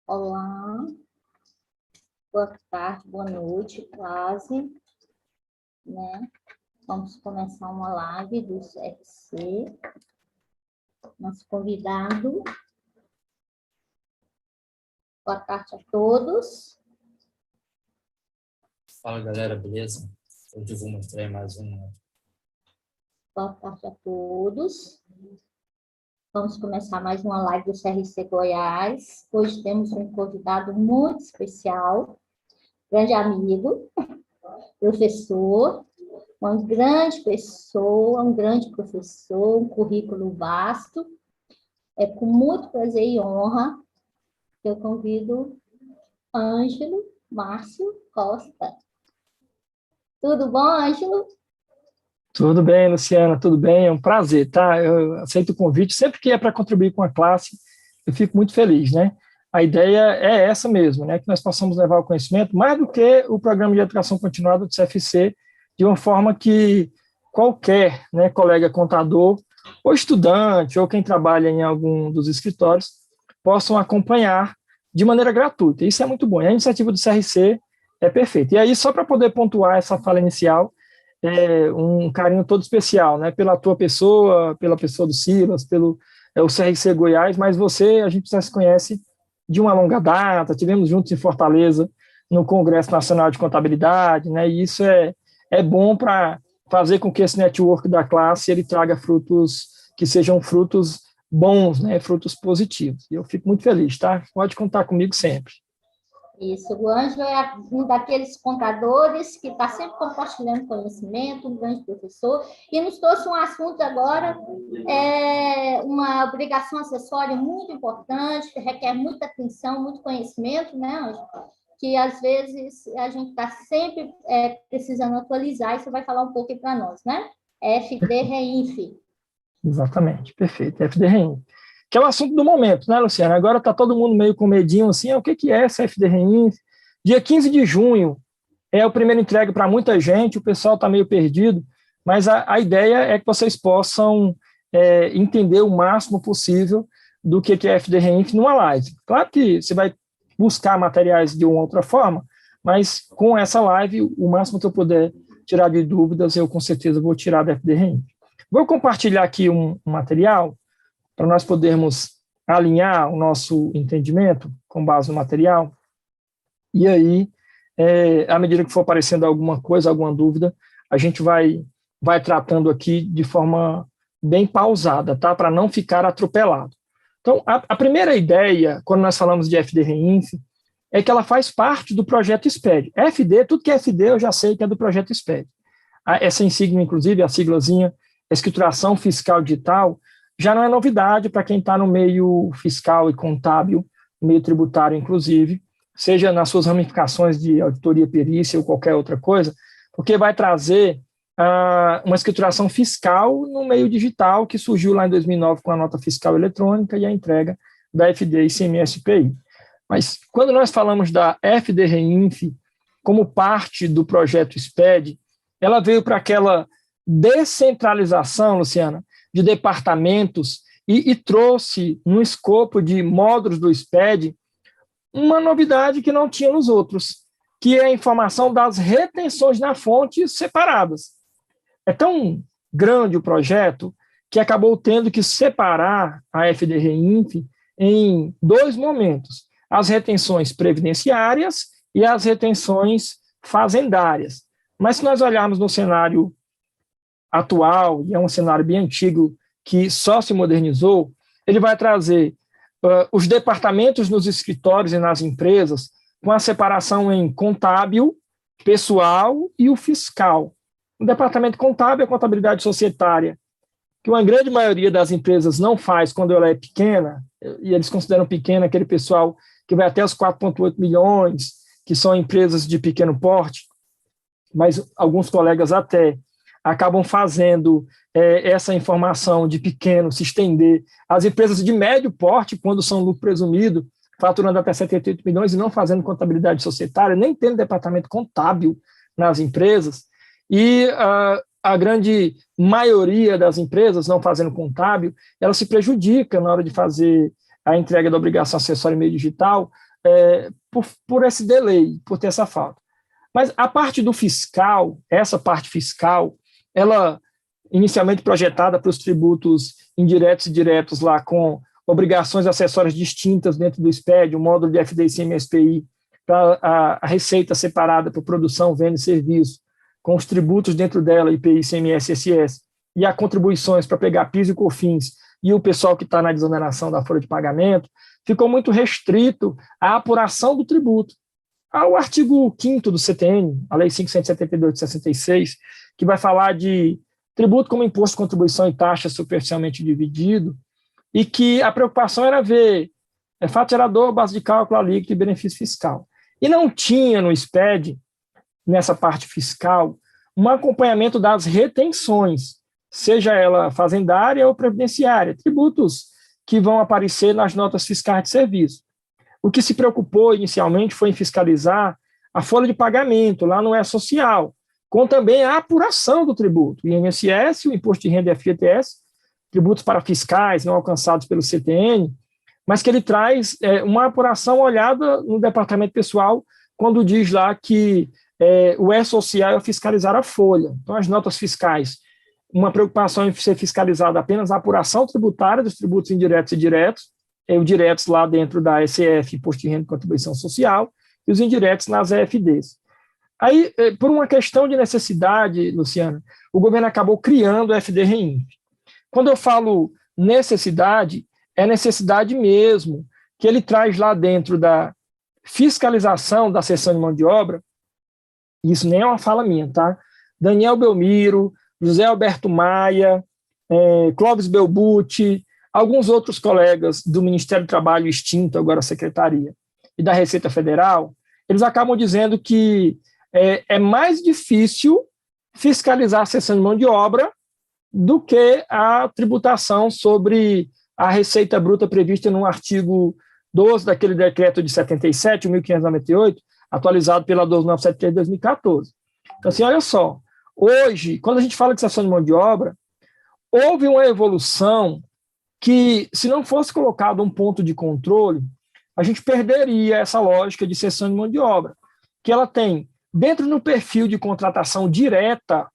Olá, boa tarde, boa noite, quase, né? Vamos começar uma live do CFC. Nosso convidado. Boa tarde a todos. Fala, galera, beleza? Hoje eu vou mostrar mais uma. Boa tarde a todos. Vamos começar mais uma live do CRC Goiás. Hoje temos um convidado muito especial, grande amigo, professor, uma grande pessoa, um grande professor, um currículo vasto. É com muito prazer e honra que eu convido Ângelo Márcio Costa. Tudo bom, Ângelo? Tudo bem, Luciana, tudo bem, é um prazer, tá? Eu aceito o convite, sempre que é para contribuir com a classe, eu fico muito feliz, né? A ideia é essa mesmo, né? Que nós possamos levar o conhecimento, mais do que o programa de educação continuada do CFC, de uma forma que qualquer, né, colega contador, ou estudante, ou quem trabalha em algum dos escritórios, possam acompanhar de maneira gratuita. Isso é muito bom, e a iniciativa do CRC é perfeita. E aí, só para poder pontuar essa fala inicial, um carinho todo especial, né, pela tua pessoa, pela pessoa do Silas, pelo o CRC Goiás, mas a gente já se conhece de uma longa data, tivemos juntos em Fortaleza, no Congresso Nacional de Contabilidade, né, e isso é bom para fazer com que esse network da classe ele traga frutos que sejam frutos bons, né, frutos positivos. E eu fico muito feliz, tá? Pode contar comigo sempre. Isso, o Ângelo é um daqueles contadores que está sempre compartilhando conhecimento, um grande professor, e nos trouxe um assunto agora, uma obrigação acessória muito importante, que requer muita atenção, muito conhecimento, né, Ângelo? Que às vezes a gente está sempre precisando atualizar, e você vai falar um pouco para nós, né? FD-REINF. Exatamente, perfeito, FD-REINF. Que é o assunto do momento, né, Luciana? Agora está todo mundo meio com medinho assim, o que é essa FD-REINF? Dia 15 de junho é o primeiro entregue para muita gente, o pessoal está meio perdido, mas a ideia é que vocês possam entender o máximo possível do que é FD-REINF numa live. Claro que você vai buscar materiais de uma outra forma, mas com essa live, o máximo que eu puder tirar de dúvidas, eu com certeza vou tirar da FD-REINF. Vou compartilhar aqui um material para nós podermos alinhar o nosso entendimento com base no material, e aí, à medida que for aparecendo alguma coisa, alguma dúvida, a gente vai tratando aqui de forma bem pausada, tá? Para não ficar atropelado. Então, a primeira ideia, quando nós falamos de FD-REINF, é que ela faz parte do projeto SPED. FD, tudo que é FD eu já sei que é do projeto SPED. Essa insígnia, inclusive, a siglazinha, Escrituração Fiscal Digital, já não é novidade para quem está no meio fiscal e contábil, meio tributário, inclusive, seja nas suas ramificações de auditoria, perícia ou qualquer outra coisa, porque vai trazer uma escrituração fiscal no meio digital que surgiu lá em 2009 com a nota fiscal eletrônica e a entrega da FD e ICMS-PI. Mas quando nós falamos da FD-REINF como parte do projeto SPED, ela veio para aquela descentralização, Luciana, de departamentos e trouxe no escopo de módulos do SPED uma novidade que não tinha nos outros, que é a informação das retenções na fonte separadas. É tão grande o projeto que acabou tendo que separar a FD-REINF em dois momentos, as retenções previdenciárias e as retenções fazendárias. Mas se nós olharmos no cenário atual, e é um cenário bem antigo, que só se modernizou, ele vai trazer os departamentos nos escritórios e nas empresas com a separação em contábil, pessoal e o fiscal. O departamento contábil é a contabilidade societária, que uma grande maioria das empresas não faz quando ela é pequena, e eles consideram pequena aquele pessoal que vai até os 4,8 milhões, que são empresas de pequeno porte, mas alguns colegas até acabam fazendo essa informação de pequeno se estender às empresas de médio porte, quando são lucro presumido, faturando até 78 milhões e não fazendo contabilidade societária, nem tendo departamento contábil nas empresas, e a grande maioria das empresas não fazendo contábil, ela se prejudica na hora de fazer a entrega da obrigação acessória em meio digital, por esse delay, por ter essa falta. Mas a parte do fiscal, essa parte fiscal, ela inicialmente projetada para os tributos indiretos e diretos lá com obrigações acessórias distintas dentro do SPED, o módulo de FDI, ICMS, SPI, para a receita separada para produção, venda e serviço, com os tributos dentro dela, IPI, ICMS, ISS, e as contribuições para pegar PIS e COFINS, e o pessoal que está na desoneração da folha de pagamento, ficou muito restrito à apuração do tributo. Ao artigo 5º do CTN, a Lei 572 de 66, que vai falar de tributo como imposto, contribuição e taxa superficialmente dividido, e que a preocupação era ver fato gerador, base de cálculo, alíquota e benefício fiscal. E não tinha no SPED, nessa parte fiscal, um acompanhamento das retenções, seja ela fazendária ou previdenciária, tributos que vão aparecer nas notas fiscais de serviço. O que se preocupou inicialmente foi em fiscalizar a folha de pagamento, lá no E-Social, com também a apuração do tributo, o INSS, o Imposto de Renda e FGTS, tributos para fiscais não alcançados pelo CTN, mas que ele traz uma apuração olhada no departamento pessoal, quando diz lá que o E-Social é fiscalizar a folha. Então, as notas fiscais, uma preocupação em ser fiscalizada apenas a apuração tributária dos tributos indiretos e diretos, os diretos lá dentro da SF, Imposto de Renda e Contribuição Social, e os indiretos nas EFDs. Aí, por uma questão de necessidade, Luciana, o governo acabou criando o FD-REINF. Quando eu falo necessidade, é necessidade mesmo, que ele traz lá dentro da fiscalização da cessão de mão de obra, isso nem é uma fala minha, tá? Daniel Belmiro, José Alberto Maia, Clóvis Belbucci, alguns outros colegas do Ministério do Trabalho extinto, agora a Secretaria, e da Receita Federal, eles acabam dizendo que é mais difícil fiscalizar a cessão de mão de obra do que a tributação sobre a receita bruta prevista no artigo 12 daquele decreto de 77, 1598, atualizado pela 12973 de 2014. Então, assim, olha só, hoje, quando a gente fala de cessão de mão de obra, houve uma evolução que, se não fosse colocado um ponto de controle, a gente perderia essa lógica de cessão de mão de obra, que ela tem, dentro do perfil de contratação direta,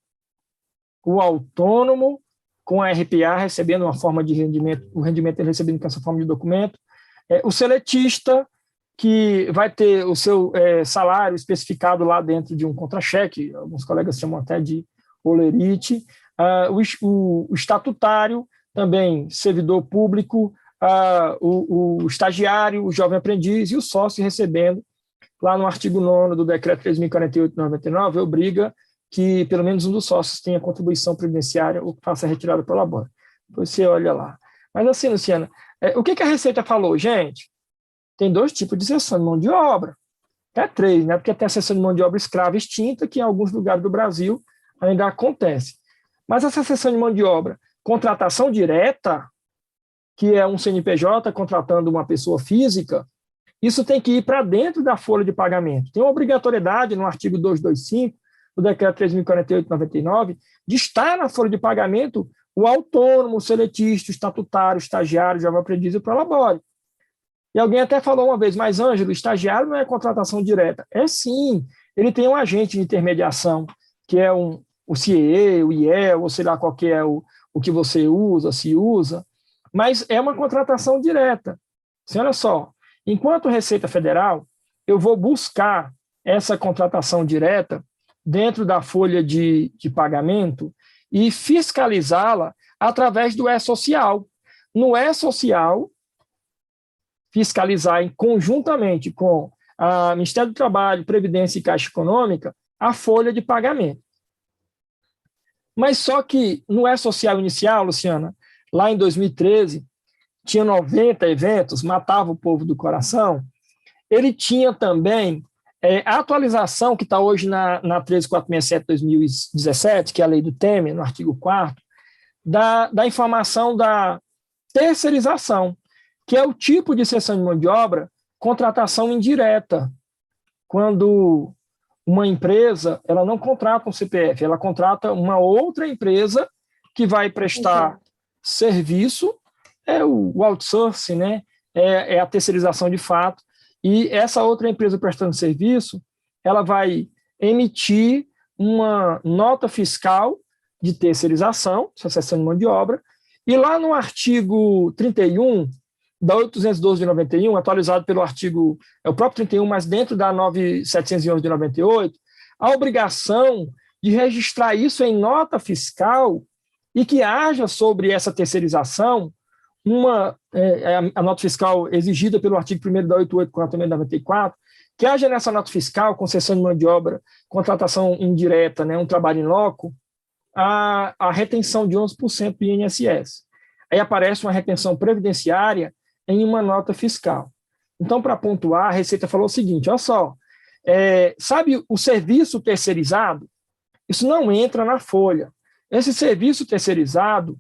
o autônomo, com a RPA recebendo uma forma de rendimento, o rendimento ele recebendo com essa forma de documento, o seletista, que vai ter o seu salário especificado lá dentro de um contra-cheque, alguns colegas chamam até de olerite, o estatutário, também servidor público, o estagiário, o jovem aprendiz e o sócio recebendo, lá no artigo 9º do decreto 3.048 de 99, obriga que pelo menos um dos sócios tenha contribuição previdenciária ou faça a retirada pela labora. Depois você olha lá. Mas assim, Luciana, o que a Receita falou? Gente, tem 2 tipos de cessão de mão de obra. Até 3, né? Porque tem a cessão de mão de obra escrava extinta, que em alguns lugares do Brasil ainda acontece. Mas essa cessão de mão de obra, contratação direta, que é um CNPJ contratando uma pessoa física, isso tem que ir para dentro da folha de pagamento. Tem uma obrigatoriedade no artigo 225 do decreto 3.048 de 99 de estar na folha de pagamento o autônomo, o seletista, o estatutário, o estagiário, o jovem aprendiz e o prolabore. E alguém até falou uma vez, mas Ângelo, o estagiário não é contratação direta. É sim, ele tem um agente de intermediação, que é o CIE, o IEL, ou sei lá qual que é o que você usa, se usa, mas é uma contratação direta. Assim, olha só, enquanto Receita Federal, eu vou buscar essa contratação direta dentro da folha de pagamento e fiscalizá-la através do E-Social. No E-Social, fiscalizar conjuntamente com o Ministério do Trabalho, Previdência e Caixa Econômica a folha de pagamento. Mas só que no E-Social inicial, Luciana, lá em 2013, tinha 90 eventos, matava o povo do coração, ele tinha também a atualização que está hoje na 13467 de 2017, que é a lei do Temer, no artigo 4º, da informação da terceirização, que é o tipo de cessão de mão de obra, contratação indireta, quando uma empresa ela não contrata um CPF, ela contrata uma outra empresa que vai prestar serviço, o outsourcing, né? é a terceirização de fato, e essa outra empresa prestando serviço, ela vai emitir uma nota fiscal de terceirização, cessão de mão de obra, e lá no artigo 31 da 812 de 91, atualizado pelo artigo, é o próprio 31, mas dentro da 9711 de 98, a obrigação de registrar isso em nota fiscal e que haja sobre essa terceirização a nota fiscal exigida pelo artigo 1º da 884 também da 94, que haja nessa nota fiscal, concessão de mão de obra, contratação indireta, um trabalho em loco, a retenção de 11% do INSS. Aí aparece uma retenção previdenciária em uma nota fiscal. Então, para pontuar, a Receita falou o seguinte, olha só, sabe o serviço terceirizado? Isso não entra na folha. Esse serviço terceirizado,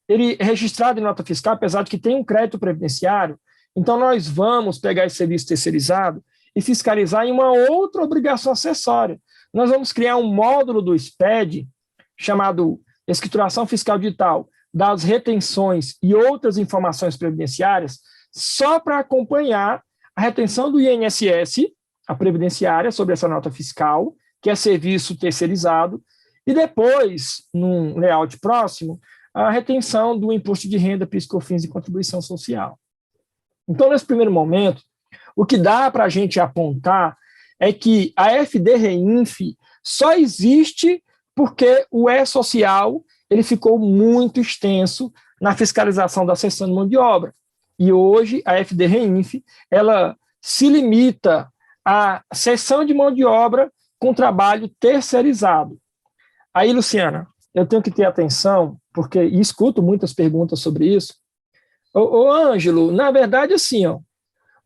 ele é registrado em nota fiscal, apesar de que tem um crédito previdenciário, então nós vamos pegar esse serviço terceirizado e fiscalizar em uma outra obrigação acessória. Nós vamos criar um módulo do SPED, chamado Escrituração Fiscal Digital, das retenções e outras informações previdenciárias, só para acompanhar a retenção do INSS, a previdenciária, sobre essa nota fiscal, que é serviço terceirizado, e depois, num layout próximo, a retenção do imposto de renda, PIS, COFINS e contribuição social. Então, nesse primeiro momento, o que dá para a gente apontar é que a FD-REINF só existe porque o E-Social ele ficou muito extenso na fiscalização da cessão de mão de obra. E hoje a FD-REINF ela se limita à cessão de mão de obra com trabalho terceirizado. Aí, Luciana, eu tenho que ter atenção, porque escuto muitas perguntas sobre isso. Ô Ângelo, na verdade, assim,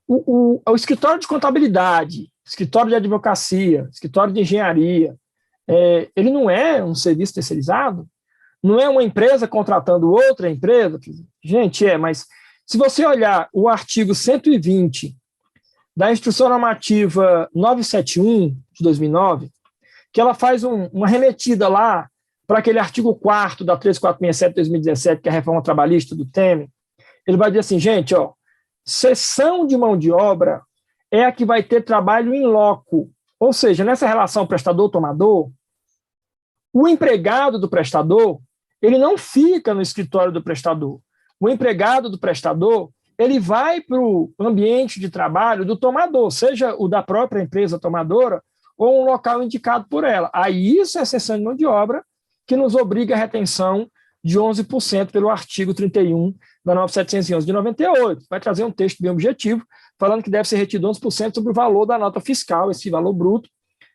o escritório de contabilidade, escritório de advocacia, escritório de engenharia, ele não é um serviço terceirizado? Não é uma empresa contratando outra empresa? Gente, mas se você olhar o artigo 120 da Instrução Normativa 971 de 2009, que ela faz uma remetida lá para aquele artigo 4º da 13467 de 2017, que é a reforma trabalhista do Temer, ele vai dizer assim, gente, cessão de mão de obra é a que vai ter trabalho in loco, ou seja, nessa relação prestador-tomador, o empregado do prestador, ele não fica no escritório do prestador. O empregado do prestador, ele vai para o ambiente de trabalho do tomador, seja o da própria empresa tomadora ou um local indicado por ela. Aí isso é cessão de mão de obra que nos obriga a retenção de 11% pelo artigo 31 da 9711 de 98. Vai trazer um texto bem objetivo, falando que deve ser retido 11% sobre o valor da nota fiscal, esse valor bruto,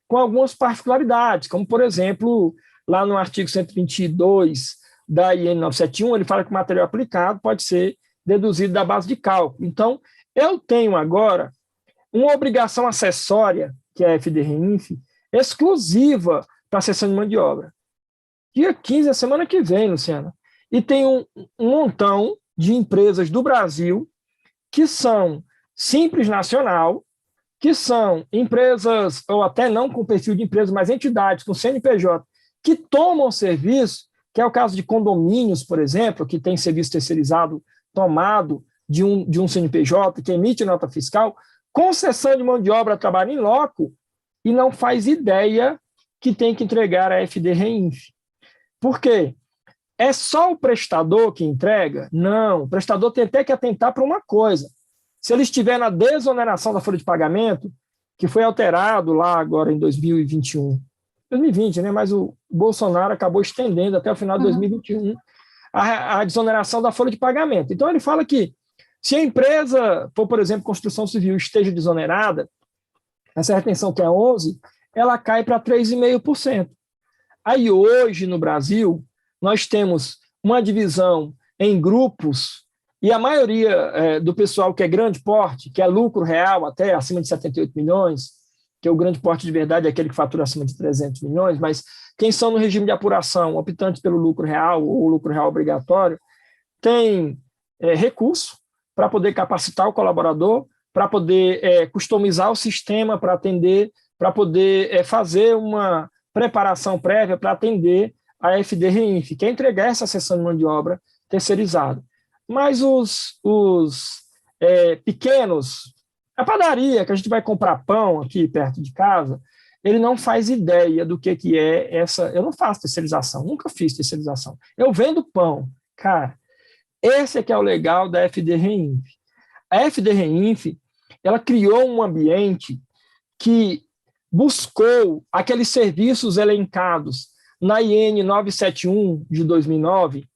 com algumas particularidades, como, por exemplo, lá no artigo 122 da IN 971, ele fala que o material aplicado pode ser deduzido da base de cálculo. Então, eu tenho agora uma obrigação acessória, que é a FD-REINF, exclusiva para a cessão de mão de obra. Dia 15, a semana que vem, Luciana. E tem um montão de empresas do Brasil que são Simples Nacional, que são empresas, ou até não com perfil de empresa, mas entidades com CNPJ, que tomam serviço, que é o caso de condomínios, por exemplo, que tem serviço terceirizado tomado de um CNPJ, que emite nota fiscal, concessão de mão de obra, trabalho em loco, e não faz ideia que tem que entregar a FD-REINF. Por quê? É só o prestador que entrega? Não, o prestador tem até que atentar para uma coisa. Se ele estiver na desoneração da folha de pagamento, que foi alterado lá agora em 2021, 2020, né? Mas o Bolsonaro acabou estendendo até o final de 2021 a desoneração da folha de pagamento. Então, ele fala que se a empresa for, por exemplo, construção civil, esteja desonerada, essa retenção que é 11%, ela cai para 3,5%. Aí, hoje, no Brasil, nós temos uma divisão em grupos, e a maioria do pessoal que é grande porte, que é lucro real até acima de 78 milhões, que é o grande porte de verdade, é aquele que fatura acima de 300 milhões, mas quem são no regime de apuração, optantes pelo lucro real ou lucro real obrigatório, tem recurso para poder capacitar o colaborador, para poder customizar o sistema para atender, para poder fazer uma preparação prévia para atender a FD-REINF, que é entregar essa cessão de mão de obra terceirizada. Mas os pequenos, a padaria, que a gente vai comprar pão aqui perto de casa, ele não faz ideia do que é essa... Eu não faço terceirização, nunca fiz terceirização. Eu vendo pão. Cara, esse é que é o legal da FDREINF. A FDREINF, ela criou um ambiente que buscou aqueles serviços elencados na IN 971 de 2009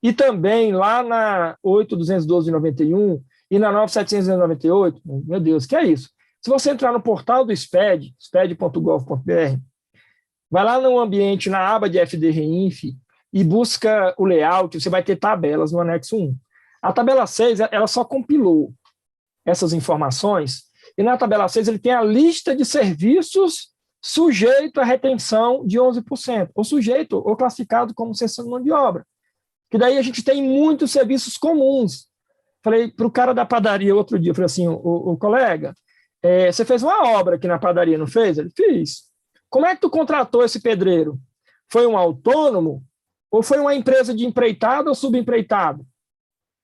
e também lá na 8212 de 91 e na 9798. Meu Deus, que é isso? Se você entrar no portal do SPED, sped.gov.br, vai lá no ambiente, na aba de FDREINF e busca o layout, você vai ter tabelas no anexo 1. A tabela 6, ela só compilou essas informações, e na tabela 6 ele tem a lista de serviços sujeito à retenção de 11%, ou sujeito, ou classificado como cessão de mão de obra. Que daí a gente tem muitos serviços comuns. Falei para o cara da padaria outro dia, falei assim, o colega, você fez uma obra aqui na padaria, não fez? Ele, fiz. Como é que tu contratou esse pedreiro? Foi um autônomo? Ou foi uma empresa de empreitado ou subempreitado?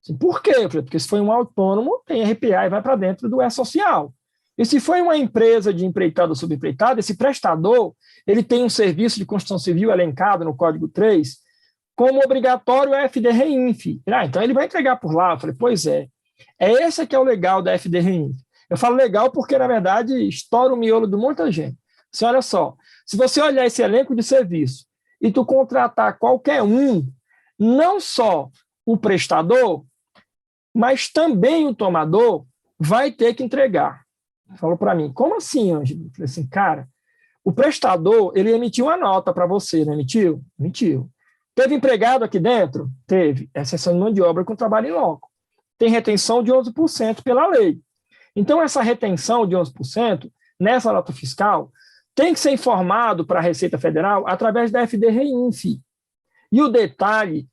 Assim, por quê? Porque se foi um autônomo, tem RPA e vai para dentro do E-Social. E se foi uma empresa de empreitado ou subempreitado, esse prestador, ele tem um serviço de construção civil elencado no Código 3 como obrigatório FDREINF. Então ele vai entregar por lá. Eu falei, pois é. Esse que é o legal da FDREINF. Eu falo legal porque, na verdade, estoura o miolo de muita gente. Você olha só, se você olhar esse elenco de serviço e tu contratar qualquer um, não só o prestador, mas também o tomador vai ter que entregar. Falou para mim, como assim, Ângelo? Eu falei assim, cara, o prestador, ele emitiu uma nota para você, não emitiu? Emitiu. Teve empregado aqui dentro? Teve. É cessão de mão de obra com trabalho em loco. Tem retenção de 11% pela lei. Então, essa retenção de 11%, nessa nota fiscal, tem que ser informado para a Receita Federal através da FDREINF. E o detalhe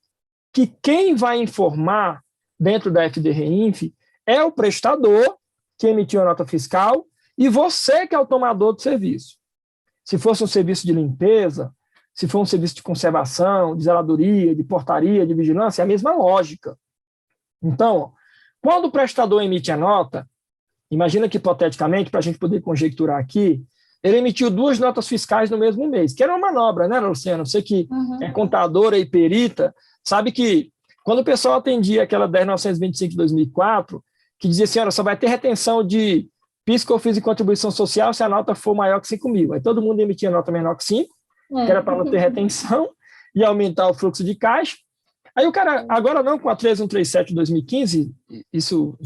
que quem vai informar dentro da FDREINF é o prestador que emitiu a nota fiscal e você que é o tomador do serviço. Se fosse um serviço de limpeza, se for um serviço de conservação, de zeladoria, de portaria, de vigilância, é a mesma lógica. Então, quando o prestador emite a nota, imagina que, hipoteticamente, para a gente poder conjecturar aqui, ele emitiu 2 notas fiscais no mesmo mês, que era uma manobra, né, Luciana? Você que é contadora e perita, sabe que quando o pessoal atendia aquela 10.925 de 2004, que dizia assim, olha, só vai ter retenção de PIS, COFINS e contribuição social se a nota for maior que 5 mil. Aí todo mundo emitia nota menor que 5, que era para não ter retenção e aumentar o fluxo de caixa. Aí o cara, agora não, com a 3137 de 2015, isso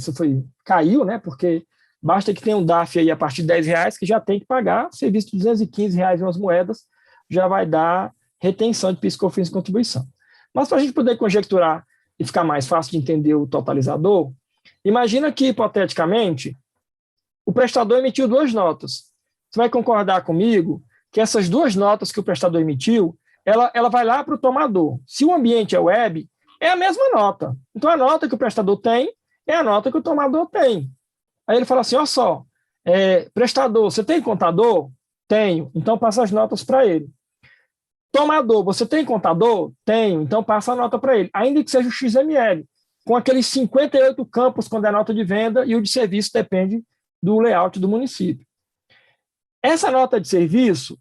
caiu, né? Porque basta que tenha um DAF aí a partir de R$10, que já tem que pagar, serviço de R$215 em umas moedas, já vai dar retenção de PIS, COFINS e contribuição. Mas para a gente poder conjecturar e ficar mais fácil de entender o totalizador, imagina que, hipoteticamente, o prestador emitiu 2 notas. Você vai concordar comigo que essas 2 notas que o prestador emitiu, ela vai lá para o tomador. Se o ambiente é web, é a mesma nota. Então, a nota que o prestador tem é a nota que o tomador tem. Aí ele fala assim, olha só, prestador, você tem contador? Tenho. Então, passa as notas para ele. Tomador, você tem contador? Tenho. Então, passa a nota para ele. Ainda que seja o XML, com aqueles 58 campos quando é nota de venda e o de serviço depende do layout do município. Essa nota de serviço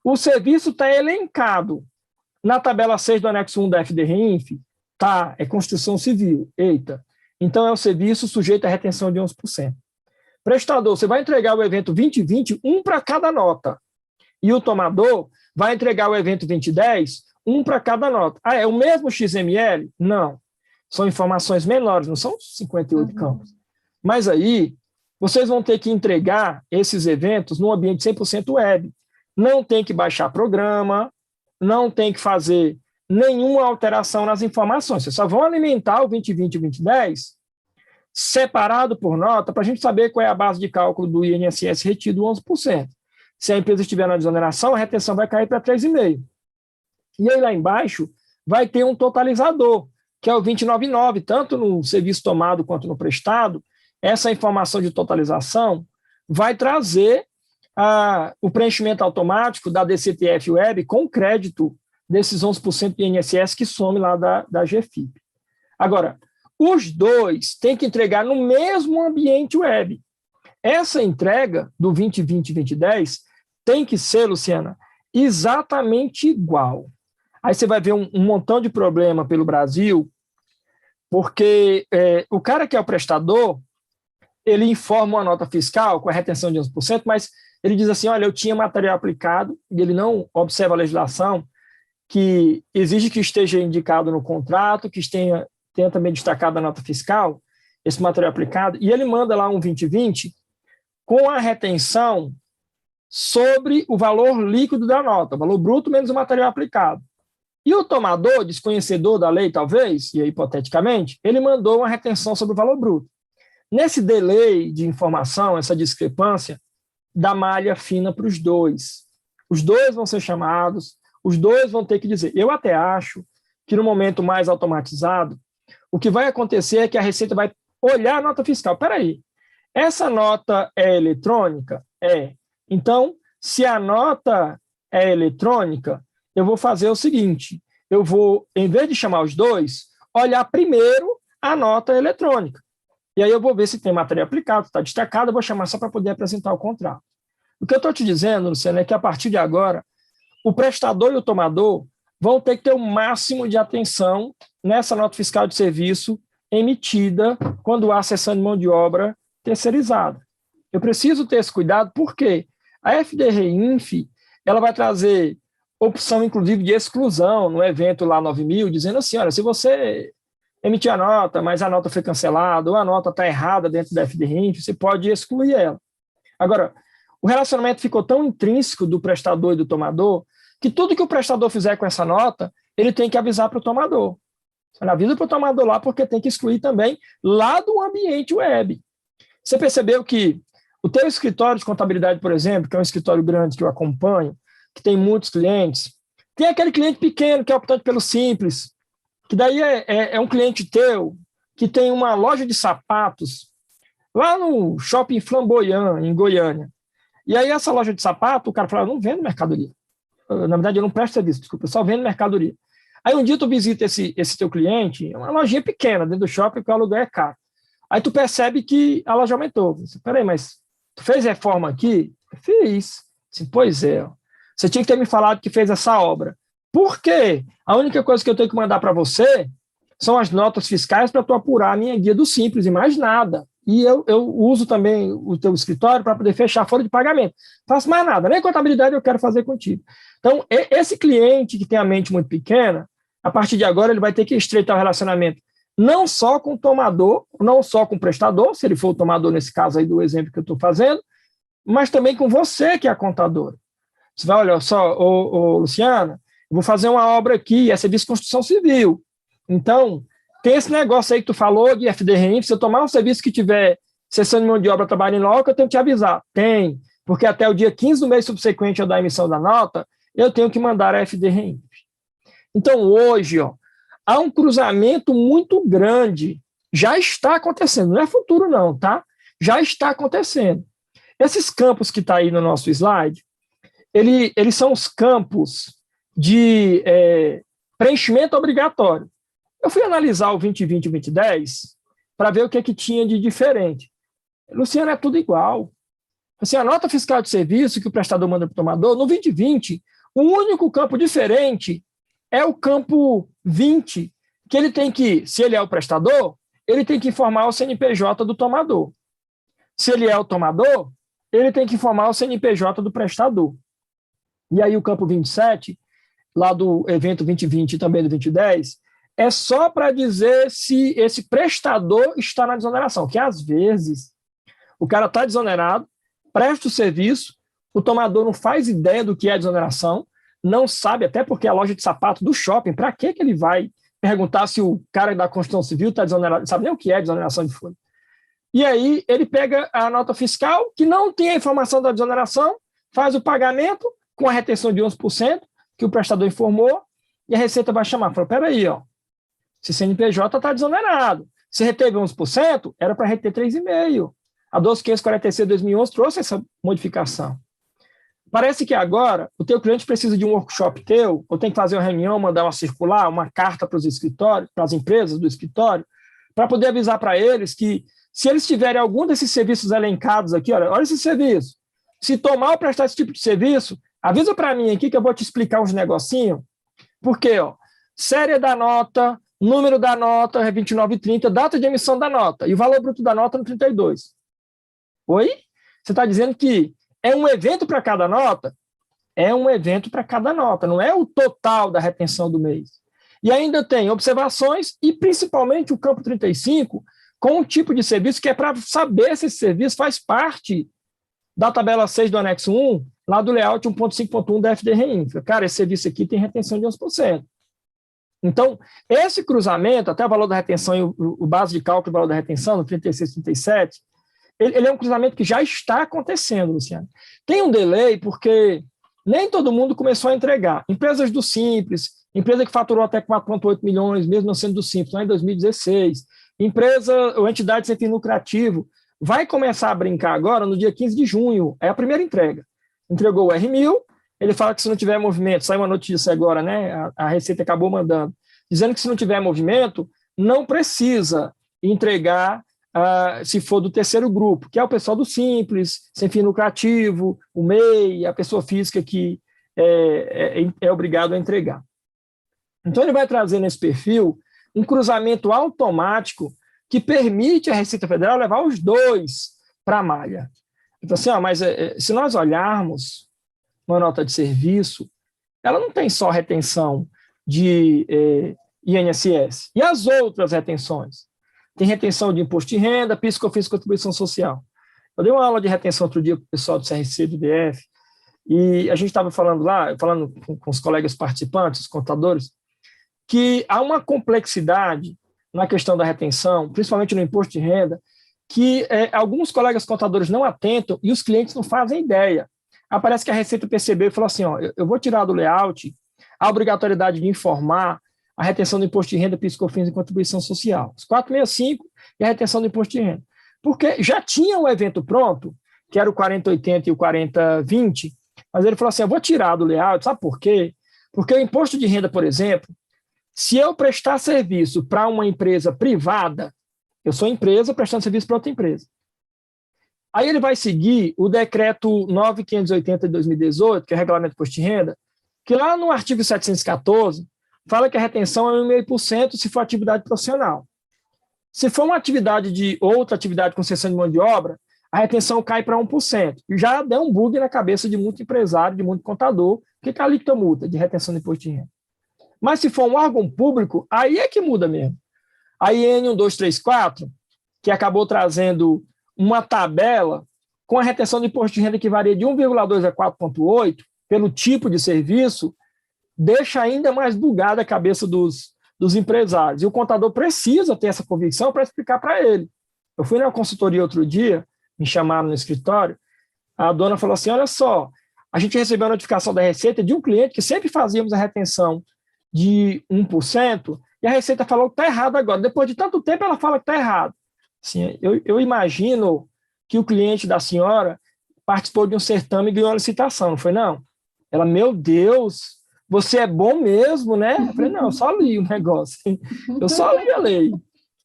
o serviço está elencado na tabela 6 do anexo 1 da FDREINF, tá, é construção civil, eita, então é o serviço sujeito à retenção de 11%. Prestador, você vai entregar o evento 2020, um para cada nota, e o tomador vai entregar o evento 2010, um para cada nota. Ah, é o mesmo XML? Não, são informações menores, não são 58 campos. Mas aí, vocês vão ter que entregar esses eventos num ambiente 100% web. Não tem que baixar programa, não tem que fazer nenhuma alteração nas informações. Vocês só vão alimentar o 2020 e o 2010 separado por nota para a gente saber qual é a base de cálculo do INSS retido 11%. Se a empresa estiver na desoneração, a retenção vai cair para 3,5%. E aí lá embaixo vai ter um totalizador, que é o 2099, tanto no serviço tomado quanto no prestado. Essa informação de totalização vai trazer o preenchimento automático da DCTF Web com crédito desses 11% de INSS que some lá da GFIP. Agora, os dois têm que entregar no mesmo ambiente web. Essa entrega do 2020-2010 tem que ser, Luciana, exatamente igual. Aí você vai ver um montão de problema pelo Brasil, porque o cara que é o prestador, ele informa uma nota fiscal com a retenção de 11%, mas ele diz assim, olha, eu tinha material aplicado, e ele não observa a legislação que exige que esteja indicado no contrato, que tenha também destacado a nota fiscal, esse material aplicado, e ele manda lá um 2020 com a retenção sobre o valor líquido da nota, o valor bruto menos o material aplicado. E o tomador, desconhecedor da lei, talvez, e aí, hipoteticamente, ele mandou uma retenção sobre o valor bruto. Nesse delay de informação, essa discrepância, dá malha fina para os dois. Os dois vão ser chamados, os dois vão ter que dizer. Eu até acho que no momento mais automatizado, o que vai acontecer é que a Receita vai olhar a nota fiscal. Espera aí, essa nota é eletrônica? É. Então, se a nota é eletrônica, eu vou fazer o seguinte, eu vou, em vez de chamar os dois, olhar primeiro a nota eletrônica. E aí eu vou ver se tem material aplicado, está destacado, eu vou chamar só para poder apresentar o contrato. O que eu estou te dizendo, Luciano, é que a partir de agora, o prestador e o tomador vão ter que ter o máximo de atenção nessa nota fiscal de serviço emitida quando há cessão de mão de obra terceirizada. Eu preciso ter esse cuidado, porque a FDRINF, ela vai trazer opção, inclusive, de exclusão no evento lá 9.000, dizendo assim, olha, se você emitir a nota, mas a nota foi cancelada, ou a nota está errada dentro da FDRINF, você pode excluir ela. Agora, o relacionamento ficou tão intrínseco do prestador e do tomador, que tudo que o prestador fizer com essa nota, ele tem que avisar para o tomador. Ele avisa para o tomador lá, porque tem que excluir também lá do ambiente web. Você percebeu que o teu escritório de contabilidade, por exemplo, que é um escritório grande que eu acompanho, que tem muitos clientes, tem aquele cliente pequeno que é optante pelo Simples, que daí é um cliente teu que tem uma loja de sapatos lá no Shopping Flamboyant, em Goiânia. E aí essa loja de sapato, o cara fala, eu não vendo mercadoria. Na verdade, eu não presto serviço, desculpa, eu só vendo mercadoria. Aí um dia tu visita esse teu cliente, é uma lojinha pequena dentro do shopping, porque o aluguel é caro. Aí tu percebe que a loja aumentou. Você, peraí, mas tu fez reforma aqui? Eu fiz. Assim, pois é. Você tinha que ter me falado que fez essa obra. Por quê? A única coisa que eu tenho que mandar para você são as notas fiscais para tu apurar a minha guia do Simples, e mais nada. E eu uso também o teu escritório para poder fechar a folha de pagamento. Não faço mais nada, nem contabilidade eu quero fazer contigo. Então, esse cliente que tem a mente muito pequena, a partir de agora ele vai ter que estreitar o relacionamento não só com o tomador, não só com o prestador, se ele for o tomador nesse caso aí do exemplo que eu estou fazendo, mas também com você que é a contadora. Você vai, olha só, Luciana, eu vou fazer uma obra aqui, é serviço de construção civil. Então, tem esse negócio aí que tu falou de FDRINF, se eu tomar um serviço que tiver cessão de mão de obra trabalhando em loco, eu tenho que te avisar. Tem, porque até o dia 15 do mês subsequente ao da emissão da nota, eu tenho que mandar a FDRINF. Então, hoje, há um cruzamento muito grande, já está acontecendo, não é futuro não, tá? Já está acontecendo. Esses campos que está aí no nosso slide, eles são os campos de preenchimento obrigatório. Eu fui analisar o 2020 e o 2010 para ver o que tinha de diferente. Luciano, é tudo igual. Assim, a nota fiscal de serviço que o prestador manda para o tomador, no 2020, o único campo diferente é o campo 20, que ele tem que, se ele é o prestador, ele tem que informar o CNPJ do tomador. Se ele é o tomador, ele tem que informar o CNPJ do prestador. E aí o campo 27, lá do evento 2020 e também do 2010, é só para dizer se esse prestador está na desoneração, que às vezes o cara está desonerado, presta o serviço, o tomador não faz ideia do que é desoneração, não sabe, até porque a loja de sapato do shopping, para que ele vai perguntar se o cara da construção civil está desonerado, não sabe nem o que é desoneração de folha. E aí ele pega a nota fiscal, que não tem a informação da desoneração, faz o pagamento com a retenção de 11%, que o prestador informou, e a Receita vai chamar, fala, peraí, se CNPJ está desonerado, se reteve 11%, era para reter 3,5%. A 12.546/2011 trouxe essa modificação. Parece que agora o teu cliente precisa de um workshop teu, ou tem que fazer uma reunião, mandar uma circular, uma carta para os escritórios, para as empresas do escritório, para poder avisar para eles que, se eles tiverem algum desses serviços elencados aqui, olha esse serviço, se tomar ou prestar esse tipo de serviço, avisa para mim aqui que eu vou te explicar uns negocinhos, porque, série da nota, número da nota é 29,30, data de emissão da nota, e o valor bruto da nota no 32. Oi? Você está dizendo que é um evento para cada nota? É um evento para cada nota, não é o total da retenção do mês. E ainda tem observações e, principalmente, o campo 35, com um tipo de serviço que é para saber se esse serviço faz parte da tabela 6 do anexo 1, lá do layout 1.5.1 da FDRI. Cara, esse serviço aqui tem retenção de 11%. Então, esse cruzamento, até o valor da retenção e o base de cálculo do valor da retenção, no 36, 37, ele é um cruzamento que já está acontecendo, Luciano. Tem um delay porque nem todo mundo começou a entregar. Empresas do Simples, empresa que faturou até 4,8 milhões, mesmo não sendo do Simples, lá em 2016, empresa ou entidade sem fim lucrativo, vai começar a brincar agora no dia 15 de junho, é a primeira entrega. Entregou o R1000, ele fala que se não tiver movimento, saiu uma notícia agora, né? A Receita acabou mandando, dizendo que se não tiver movimento, não precisa entregar se for do terceiro grupo, que é o pessoal do Simples, sem fim lucrativo, o MEI, a pessoa física que é obrigado a entregar. Então, ele vai trazer nesse perfil um cruzamento automático que permite a Receita Federal levar os dois para a malha. Então, assim, mas se nós olharmos uma nota de serviço, ela não tem só retenção de INSS. E as outras retenções? Tem retenção de imposto de renda, PIS, COFINS, contribuição social. Eu dei uma aula de retenção outro dia para o pessoal do CRC, do DF, e a gente estava falando lá, falando com os colegas participantes, os contadores, que há uma complexidade na questão da retenção, principalmente no imposto de renda, que alguns colegas contadores não atentam e os clientes não fazem ideia. Parece que a Receita percebeu e falou assim, eu vou tirar do layout a obrigatoriedade de informar a retenção do imposto de renda, PIS, COFINS e contribuição social, os 465 e a retenção do imposto de renda. Porque já tinha o evento pronto, que era o 4080 e o 4020, mas ele falou assim, eu vou tirar do layout, sabe por quê? Porque o imposto de renda, por exemplo, se eu prestar serviço para uma empresa privada, eu sou empresa prestando serviço para outra empresa. Aí ele vai seguir o decreto 9580 de 2018, que é o regulamento do imposto de renda, que lá no artigo 714 fala que a retenção é 1,5% se for atividade profissional. Se for uma atividade de outra atividade com cessão de mão de obra, a retenção cai para 1%. E já deu um bug na cabeça de muito empresário, de muito contador, que é a alíquota multa de retenção do imposto de renda. Mas se for um órgão público, aí é que muda mesmo. A IN 1234, que acabou trazendo uma tabela com a retenção de imposto de renda que varia de 1,2 a 4,8, pelo tipo de serviço, deixa ainda mais bugada a cabeça dos empresários. E o contador precisa ter essa convicção para explicar para ele. Eu fui na consultoria outro dia, me chamaram no escritório, a dona falou assim, olha só, a gente recebeu a notificação da Receita de um cliente que sempre fazíamos a retenção de 1%, e a Receita falou que está errado agora. Depois de tanto tempo, ela fala que está errado. Assim, eu imagino que o cliente da senhora participou de um certame e ganhou uma licitação, não foi não? Ela, meu Deus, você é bom mesmo, né? Eu falei, não, eu só li o negócio. Eu só li a lei.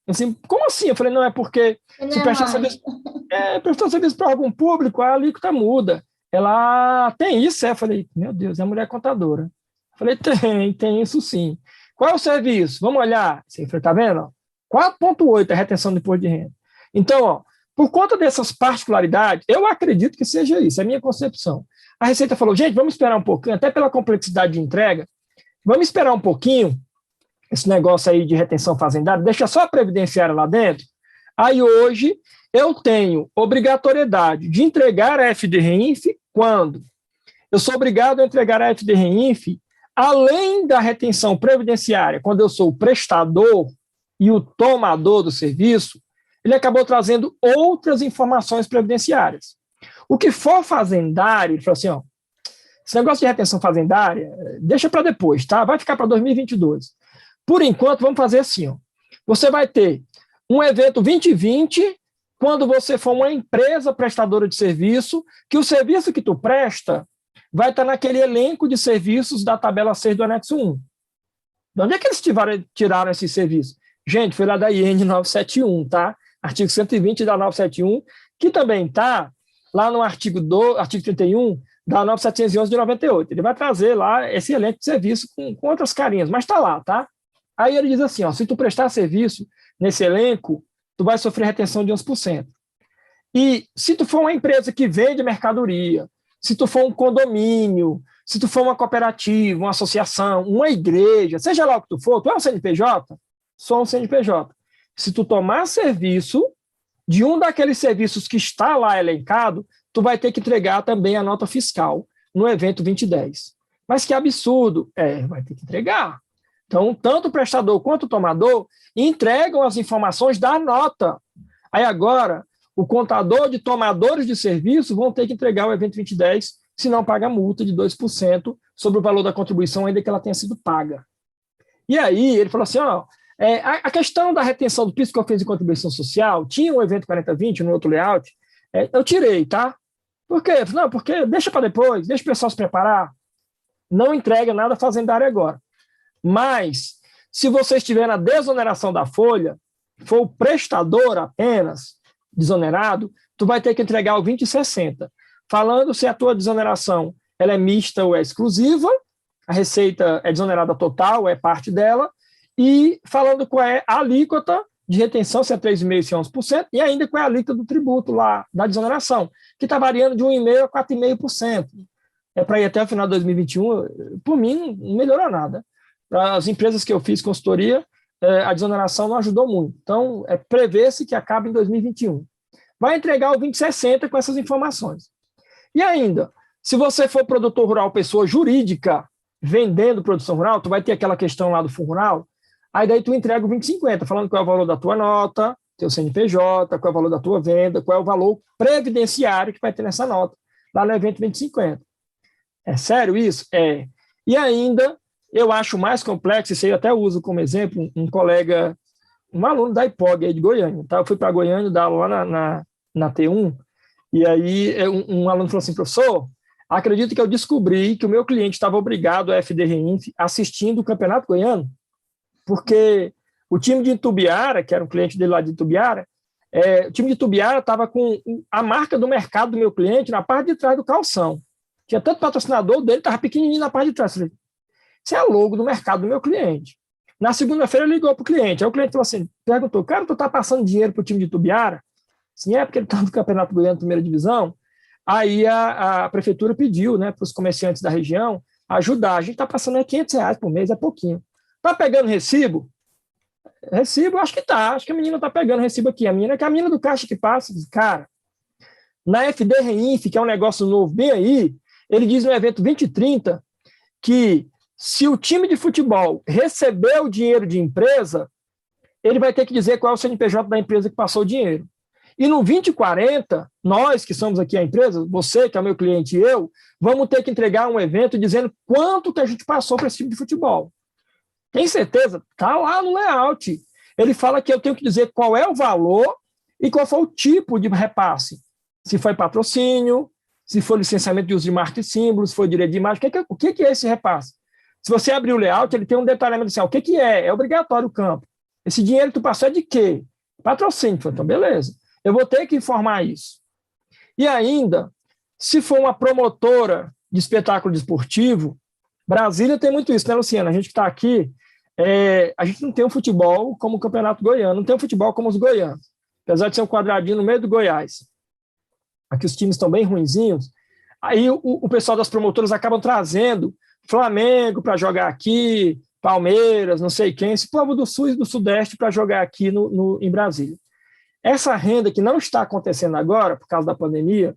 Assim, como assim? Eu falei, não, é porque se prestar serviço para algum público, a alíquota muda. Ela tem isso, Eu falei, meu Deus, é mulher contadora. Eu falei, tem isso sim. Qual é o serviço? Vamos olhar. Você está vendo? 4,8 é a retenção do imposto de renda. Então, por conta dessas particularidades, eu acredito que seja isso, é a minha concepção. A Receita falou, gente, vamos esperar um pouquinho, até pela complexidade de entrega, vamos esperar um pouquinho, esse negócio aí de retenção fazendária, deixa só a previdenciária lá dentro. Aí hoje eu tenho obrigatoriedade de entregar a FDRINF quando? Eu sou obrigado a entregar a FDRINF além da retenção previdenciária, quando eu sou o prestador e o tomador do serviço, ele acabou trazendo outras informações previdenciárias. O que for fazendário, ele falou assim, esse negócio de retenção fazendária, deixa para depois, tá? Vai ficar para 2022. Por enquanto, vamos fazer assim, você vai ter um evento 2020, quando você for uma empresa prestadora de serviço, que o serviço que tu presta vai estar naquele elenco de serviços da tabela 6 do anexo 1. De onde é que eles tiraram esse serviço? Gente, foi lá da IN 971, tá? Artigo 120 da 971, que também está lá no artigo 31 da 9711 de 98. Ele vai trazer lá esse elenco de serviço com outras carinhas, mas está lá, tá? Aí ele diz assim, ó, se tu prestar serviço nesse elenco, tu vai sofrer retenção de 11%. E se tu for uma empresa que vende mercadoria, se tu for um condomínio, se tu for uma cooperativa, uma associação, uma igreja, seja lá o que tu for, tu é um CNPJ? Sou um CNPJ. Se tu tomar serviço de um daqueles serviços que está lá elencado, tu vai ter que entregar também a nota fiscal no evento 2010. Mas que absurdo. Vai ter que entregar. Então, tanto o prestador quanto o tomador entregam as informações da nota. Aí agora, o contador de tomadores de serviço vão ter que entregar o evento 2010, se não paga multa de 2% sobre o valor da contribuição, ainda que ela tenha sido paga. E aí, ele falou assim, ó, a questão da retenção do PIS, COFINS e contribuição social, tinha um evento 4020 no outro layout, eu tirei, tá? Por quê? Não, porque deixa para depois, deixa o pessoal se preparar. Não entrega nada fazendário agora. Mas, se você estiver na desoneração da folha, for o prestador apenas desonerado, tu vai ter que entregar o 2060. Falando se a tua desoneração ela é mista ou é exclusiva, a receita é desonerada total, é parte dela, e falando qual é a alíquota de retenção, se é 3,5% se é 11%, e ainda qual é a alíquota do tributo lá, da desoneração, que está variando de 1,5% a 4,5%. É para ir até o final de 2021, por mim, não melhorou nada. Para as empresas que eu fiz consultoria, a desoneração não ajudou muito. Então, prevê-se que acabe em 2021. Vai entregar o 2060 com essas informações. E ainda, se você for produtor rural, pessoa jurídica, vendendo produção rural, tu vai ter aquela questão lá do Fundo Rural, aí daí tu entrega o 2050, falando qual é o valor da tua nota, teu CNPJ, qual é o valor da tua venda, qual é o valor previdenciário que vai ter nessa nota, lá no evento 2050. É sério isso? É. E ainda, eu acho mais complexo, isso aí eu até uso como exemplo, um colega, um aluno da IPOG aí de Goiânia, tá? Eu fui para Goiânia dar aula lá na T1, e aí um aluno falou assim, professor, acredito que eu descobri que o meu cliente estava obrigado a FDRINF assistindo o Campeonato Goiano, porque o time de Itubiara, que era um cliente dele lá de Itubiara, o time de Itubiara estava com a marca do mercado do meu cliente na parte de trás do calção. Tinha tanto patrocinador dele, estava pequenininho na parte de trás. Falei, isso é a logo do mercado do meu cliente. Na segunda-feira ele ligou para o cliente, aí o cliente falou assim, perguntou, cara, tu está passando dinheiro para o time de Itubiara? Sim, porque ele está no Campeonato Goiano, primeira divisão. Aí a prefeitura pediu, né, para os comerciantes da região ajudar. A gente está passando R$500 por mês, é pouquinho. Está pegando recibo? Recibo, acho que está. Acho que a menina está pegando recibo aqui. A menina do caixa que passa, cara, na FDRINF, que é um negócio novo bem aí, ele diz no evento 2030 que se o time de futebol receber o dinheiro de empresa, ele vai ter que dizer qual é o CNPJ da empresa que passou o dinheiro. E no 2040, nós que somos aqui a empresa, você que é meu cliente e eu, vamos ter que entregar um evento dizendo quanto que a gente passou para esse time de futebol. Tem certeza? Está lá no layout. Ele fala que eu tenho que dizer qual é o valor e qual foi o tipo de repasse. Se foi patrocínio, se foi licenciamento de uso de marca e símbolos, se foi direito de imagem, o que é esse repasse? Se você abrir o layout, ele tem um detalhamento assim, o que é? É obrigatório o campo. Esse dinheiro que tu passou é de quê? Patrocínio. Então, beleza. Eu vou ter que informar isso. E ainda, se for uma promotora de espetáculo desportivo, Brasília tem muito isso, né, Luciana? A gente que está aqui, a gente não tem um futebol como o Campeonato Goiano, não tem um futebol como os goianos, apesar de ser um quadradinho no meio do Goiás. Aqui os times estão bem ruinzinhos. Aí o pessoal das promotoras acabam trazendo Flamengo para jogar aqui, Palmeiras, não sei quem, esse povo do Sul e do Sudeste para jogar aqui em Brasília. Essa renda que não está acontecendo agora, por causa da pandemia,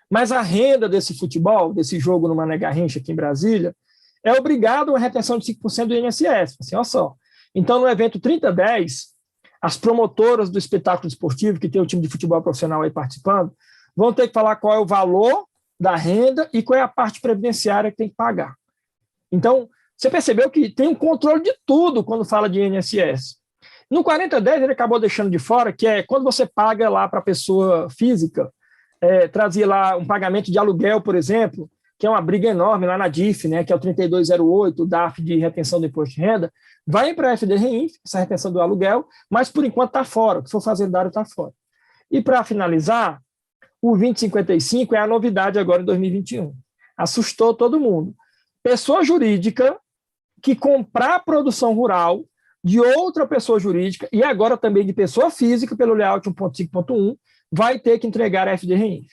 mas a renda desse futebol, desse jogo no Mané Garrincha aqui em Brasília, é obrigado a uma retenção de 5% do INSS. Assim, olha só. Então, no evento 3010, as promotoras do espetáculo esportivo, que tem o time de futebol profissional aí participando, vão ter que falar qual é o valor da renda e qual é a parte previdenciária que tem que pagar. Então, você percebeu que tem um controle de tudo quando fala de INSS. No 4010, ele acabou deixando de fora, que é quando você paga lá para a pessoa física, trazia lá um pagamento de aluguel, por exemplo, que é uma briga enorme lá na DIF, né, que é o 3208, o DAF de retenção do imposto de renda, vai para a FDRINF, essa retenção do aluguel, mas por enquanto está fora, o que for fazendário está fora. E para finalizar, o 2055 é a novidade agora em 2021. Assustou todo mundo. Pessoa jurídica que comprar produção rural de outra pessoa jurídica, e agora também de pessoa física, pelo layout 1.5.1, vai ter que entregar a FDRINF.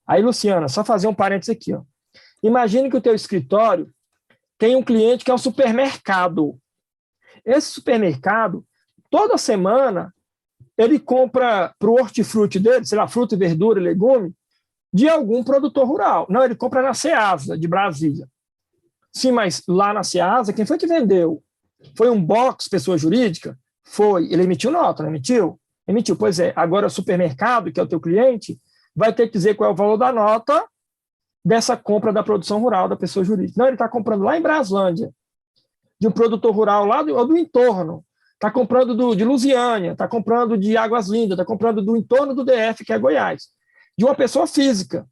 Aí, Luciana, só fazer um parênteses aqui. Ó. Imagine que o teu escritório tem um cliente que é um supermercado. Esse supermercado, toda semana, ele compra para o hortifruti dele, sei lá, fruta e verdura, legume, de algum produtor rural. Não, ele compra na Ceasa, de Brasília. Sim, mas lá na Ceasa, quem foi que vendeu? Foi um box, pessoa jurídica? Foi. Ele emitiu nota, não emitiu? Emitiu. Pois é, agora o supermercado, que é o teu cliente, vai ter que dizer qual é o valor da nota dessa compra da produção rural da pessoa jurídica. Não, ele está comprando lá em Braslândia, de um produtor rural lá do entorno. Está comprando de Lusiânia, está comprando de Águas Lindas, está comprando do entorno do DF, que é Goiás. De uma pessoa física.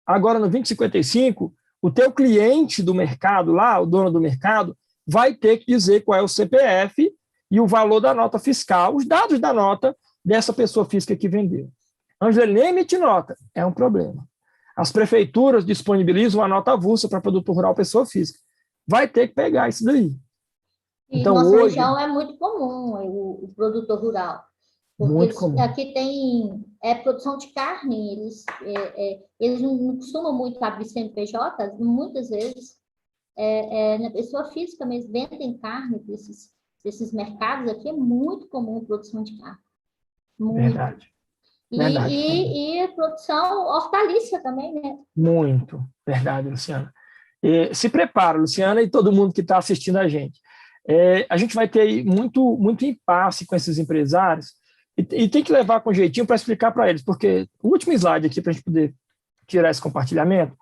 Agora, no 2055, o teu cliente do mercado lá, o dono do mercado, vai ter que dizer qual é o CPF e o valor da nota fiscal, os dados da nota dessa pessoa física que vendeu. Antes ele nem emitir nota, é um problema. As prefeituras disponibilizam a nota avulsa para produto rural pessoa física. Vai ter que pegar isso daí. E então, nossa hoje, região é muito comum o produtor rural. Porque muito comum. Aqui tem produção de carne, eles não costumam muito abrir CNPJ, muitas vezes na pessoa física mesmo vendem carne desses mercados aqui, é muito comum a produção de carne. Muito. Verdade. E a produção hortaliça também, né? Muito, verdade, Luciana. Se prepara, Luciana, e todo mundo que está assistindo a gente. A gente vai ter muito, muito impasse com esses empresários e tem que levar com jeitinho para explicar para eles, porque o último slide aqui, para a gente poder tirar esse compartilhamento,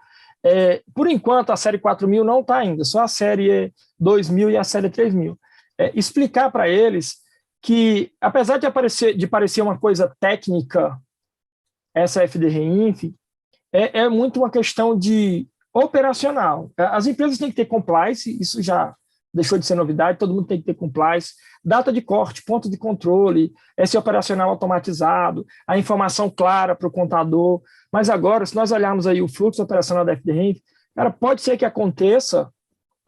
por enquanto a série 4000 não está ainda, só a série 2000 e a série 3000. Explicar para eles que, apesar de parecer uma coisa técnica, essa FDRINF, é muito uma questão de operacional. As empresas têm que ter compliance, isso já deixou de ser novidade, todo mundo tem que ter compliance, data de corte, ponto de controle, esse operacional automatizado, a informação clara para o contador. Mas agora, se nós olharmos aí o fluxo operacional da FDRINF, cara, pode ser que aconteça,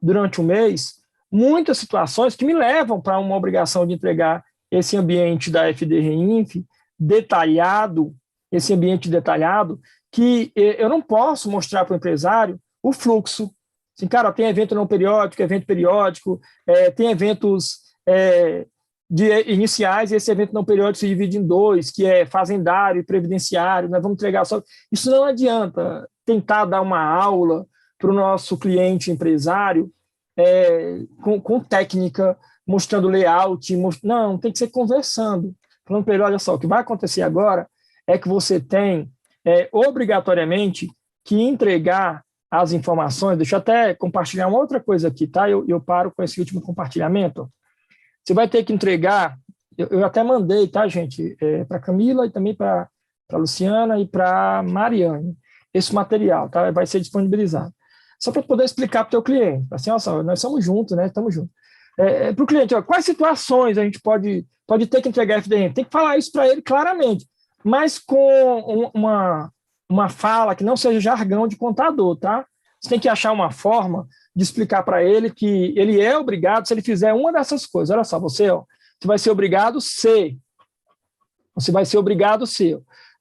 durante um mês, muitas situações que me levam para uma obrigação de entregar esse ambiente da FDRINF detalhado, esse ambiente detalhado, que eu não posso mostrar para o empresário o fluxo. Assim, cara, tem evento não periódico, evento periódico, tem eventos iniciais, e esse evento não periódico se divide em dois, que é fazendário e previdenciário, nós vamos entregar só. Isso não adianta tentar dar uma aula para o nosso cliente empresário com técnica, mostrando layout, não, tem que ser conversando. Falando para ele, olha só, o que vai acontecer agora é que você tem obrigatoriamente que entregar as informações. Deixa eu até compartilhar uma outra coisa aqui, tá? Eu paro com esse último compartilhamento. Você vai ter que entregar, eu até mandei, tá, gente, para Camila e também para Luciana e para Mariane, esse material, tá? Vai ser disponibilizado. Só para poder explicar para o teu cliente, assim, ó, nós somos juntos, né? Estamos juntos. Para o cliente, ó, quais situações a gente pode ter que entregar FDRINF? Tem que falar isso para ele claramente, mas com uma fala que não seja jargão de contador, tá? Você tem que achar uma forma de explicar para ele que ele é obrigado, se ele fizer uma dessas coisas, olha só, você vai ser obrigado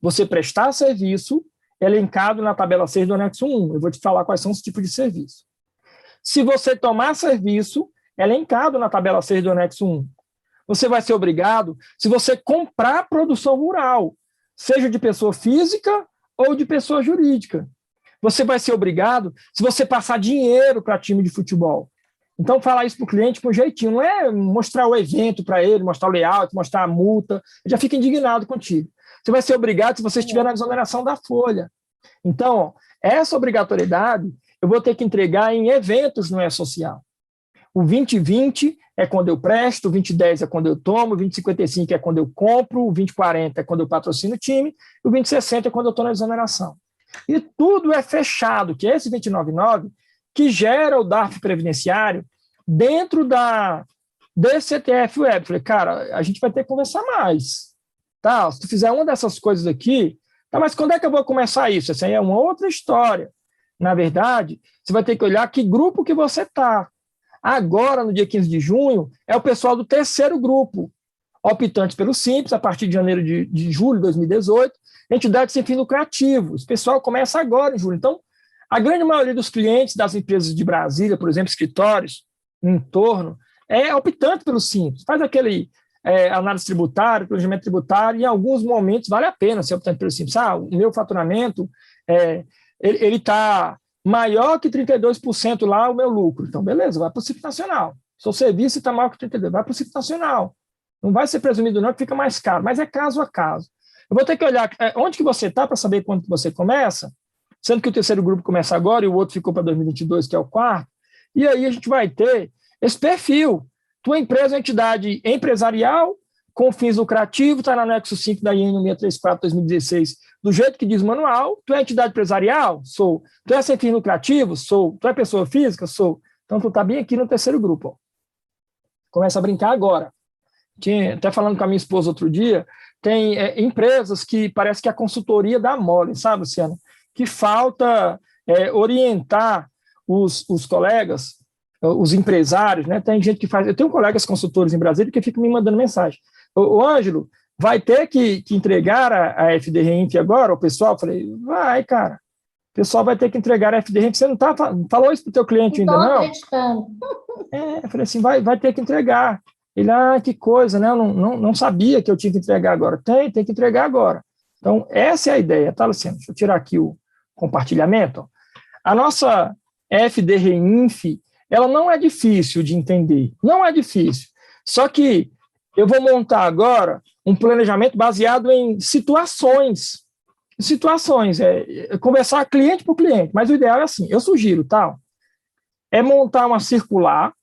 você prestar serviço elencado na tabela 6 do anexo 1. Eu vou te falar quais são os tipos de serviço. Se você tomar serviço elencado na tabela 6 do anexo 1, você vai ser obrigado se você comprar produção rural, seja de pessoa física ou de pessoa jurídica. Você vai ser obrigado se você passar dinheiro para time de futebol. Então, falar isso para o cliente com jeitinho, não é mostrar o evento para ele, mostrar o layout, mostrar a multa, ele já fica indignado contigo. Você vai ser obrigado se você estiver na exoneração da folha. Então, essa obrigatoriedade eu vou ter que entregar em eventos no E-Social. O 2020 é quando eu presto, o 2010 é quando eu tomo, o 2055 é quando eu compro, o 2040 é quando eu patrocino o time, e o 2060 é quando eu estou na exoneração. E tudo é fechado, que é esse 299 que gera o DARF previdenciário dentro desse CTF Web. Falei, cara, a gente vai ter que conversar mais. Tá? Se tu fizer uma dessas coisas aqui, tá, mas quando é que eu vou começar isso? Essa aí é uma outra história. Na verdade, você vai ter que olhar que grupo que você está. Agora, no dia 15 de junho, é o pessoal do terceiro grupo, optantes pelo Simples, a partir de janeiro de julho de 2018, entidades sem fim lucrativo. Esse pessoal começa agora, em julho. Então, a grande maioria dos clientes das empresas de Brasília, por exemplo, escritórios, em torno, é optante pelo Simples. Faz aquele análise tributária, planejamento tributário, e em alguns momentos vale a pena ser optante pelo Simples. O meu faturamento, ele está maior que 32% lá, o meu lucro. Então, beleza, vai para o Simples Nacional. Seu serviço está maior que 32%, vai para o Simples Nacional. Não vai ser presumido não, que fica mais caro, mas é caso a caso. Eu vou ter que olhar onde que você está para saber quando que você começa, sendo que o terceiro grupo começa agora e o outro ficou para 2022, que é o quarto, e aí a gente vai ter esse perfil. Tua empresa é uma entidade empresarial, com fins lucrativos, está no anexo 5 da IN 634/2016, do jeito que diz o manual. Tu é entidade empresarial? Sou. Tu é sem fins lucrativos? Sou. Tu é pessoa física? Sou. Então, tu está bem aqui no terceiro grupo. Ó. Começa a brincar agora. Até falando com a minha esposa outro dia, tem empresas que parece que a consultoria dá mole, sabe, Luciana? Que falta orientar os colegas, os empresários, né? Tem gente que faz... Eu tenho colegas consultores em Brasília que ficam me mandando mensagem. O Ângelo, vai ter que entregar a FDRINF agora, o pessoal? Eu falei, vai, cara. O pessoal vai ter que entregar a FDRINF. Você não falou isso para o teu cliente ainda, não? Acreditando. Eu falei assim, vai ter que entregar. Ele, que coisa, né? Eu não sabia que eu tinha que entregar agora. Tem que entregar agora. Então, essa é a ideia, tá, Luciano? Deixa eu tirar aqui o compartilhamento. A nossa FDRINF, ela não é difícil de entender. Não é difícil. Só que eu vou montar agora um planejamento baseado em situações. Conversar cliente por cliente. Mas o ideal é assim, eu sugiro, tá? É montar uma circular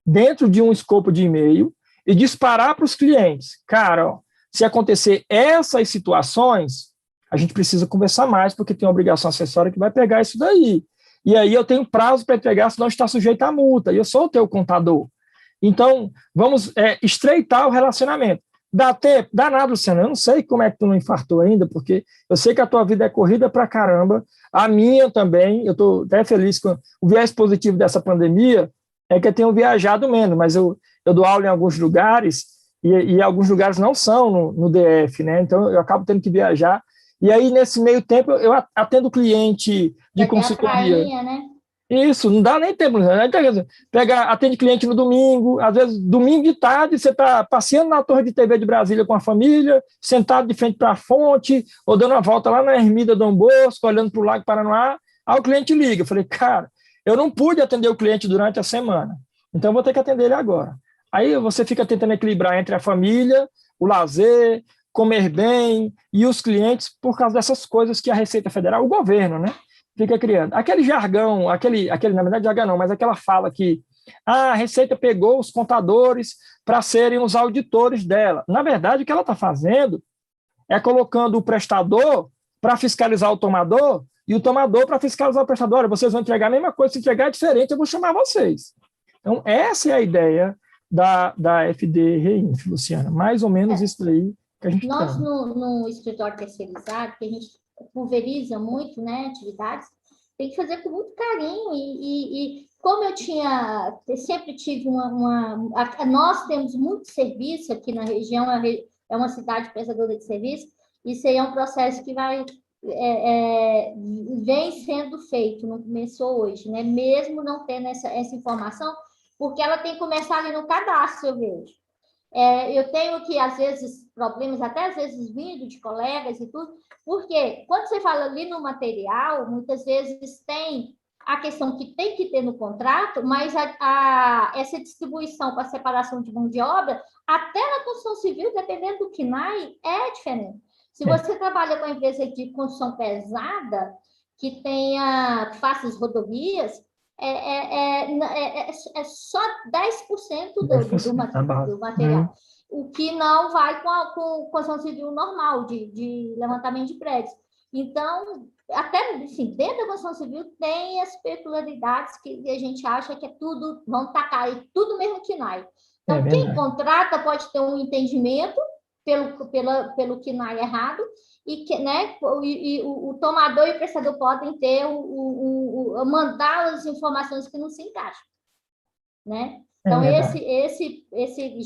dentro de um escopo de e-mail e disparar para os clientes. Cara, ó, se acontecer essas situações, a gente precisa conversar mais, porque tem uma obrigação acessória que vai pegar isso daí. E aí eu tenho prazo para entregar, senão está sujeito à multa, e eu sou o teu contador. Então, vamos estreitar o relacionamento. Dá tempo? Dá nada, Luciano. Eu não sei como é que tu não infartou ainda, porque eu sei que a tua vida é corrida pra caramba, a minha também. Eu estou até feliz com o viés positivo dessa pandemia, é que eu tenho viajado menos, mas eu dou aula em alguns lugares, e alguns lugares não são no DF, né? Então, eu acabo tendo que viajar. E aí, nesse meio tempo, eu atendo cliente de consultoria. Prainha, né? Isso, não dá nem tempo. Né? Atende cliente no domingo, às vezes domingo de tarde, você está passeando na Torre de TV de Brasília com a família, sentado de frente para a fonte, ou dando uma volta lá na Ermida Dom Bosco, olhando para o Lago Paranoá, aí o cliente liga. Eu falei, cara, eu não pude atender o cliente durante a semana, então eu vou ter que atender ele agora. Aí você fica tentando equilibrar entre a família, o lazer, comer bem e os clientes por causa dessas coisas que a Receita Federal, o governo, né, fica criando. Aquele jargão, na verdade jargão não, mas aquela fala que a Receita pegou os contadores para serem os auditores dela. Na verdade, o que ela está fazendo é colocando o prestador para fiscalizar o tomador e o tomador para fiscalizar o prestador. Olha, vocês vão entregar a mesma coisa, se entregar diferente, eu vou chamar vocês. Então, essa é a ideia da FDRINF, Luciana. Mais ou menos isso daí que a gente Nós, tem. no escritório terceirizado, que a gente pulveriza muito, né, atividades, tem que fazer com muito carinho. E como eu sempre tive nós temos muito serviço aqui na região, é uma cidade prestadora de serviço, isso aí é um processo que vem sendo feito, não começou hoje, né? Mesmo não tendo essa informação, porque ela tem que começar ali no cadastro, eu vejo. Eu tenho que, às vezes, problemas, até às vezes vindo de colegas e tudo, porque quando você fala ali no material, muitas vezes tem a questão que tem que ter no contrato, mas essa distribuição para separação de mão de obra, até na construção civil, dependendo do KNAI, é diferente. Se você trabalha com uma empresa de construção pesada, que faça as rodovias, é só 10% do material. O que não vai com a construção civil normal, de levantamento de prédios. Então, até assim, dentro da construção civil tem as peculiaridades que a gente acha que é tudo, vão tacar aí tudo mesmo que KNAI. Então, quem contrata pode ter um entendimento pelo KNAI errado, né, e o tomador e o prestador podem ter mandar as informações que não se encaixam, né? Então, esse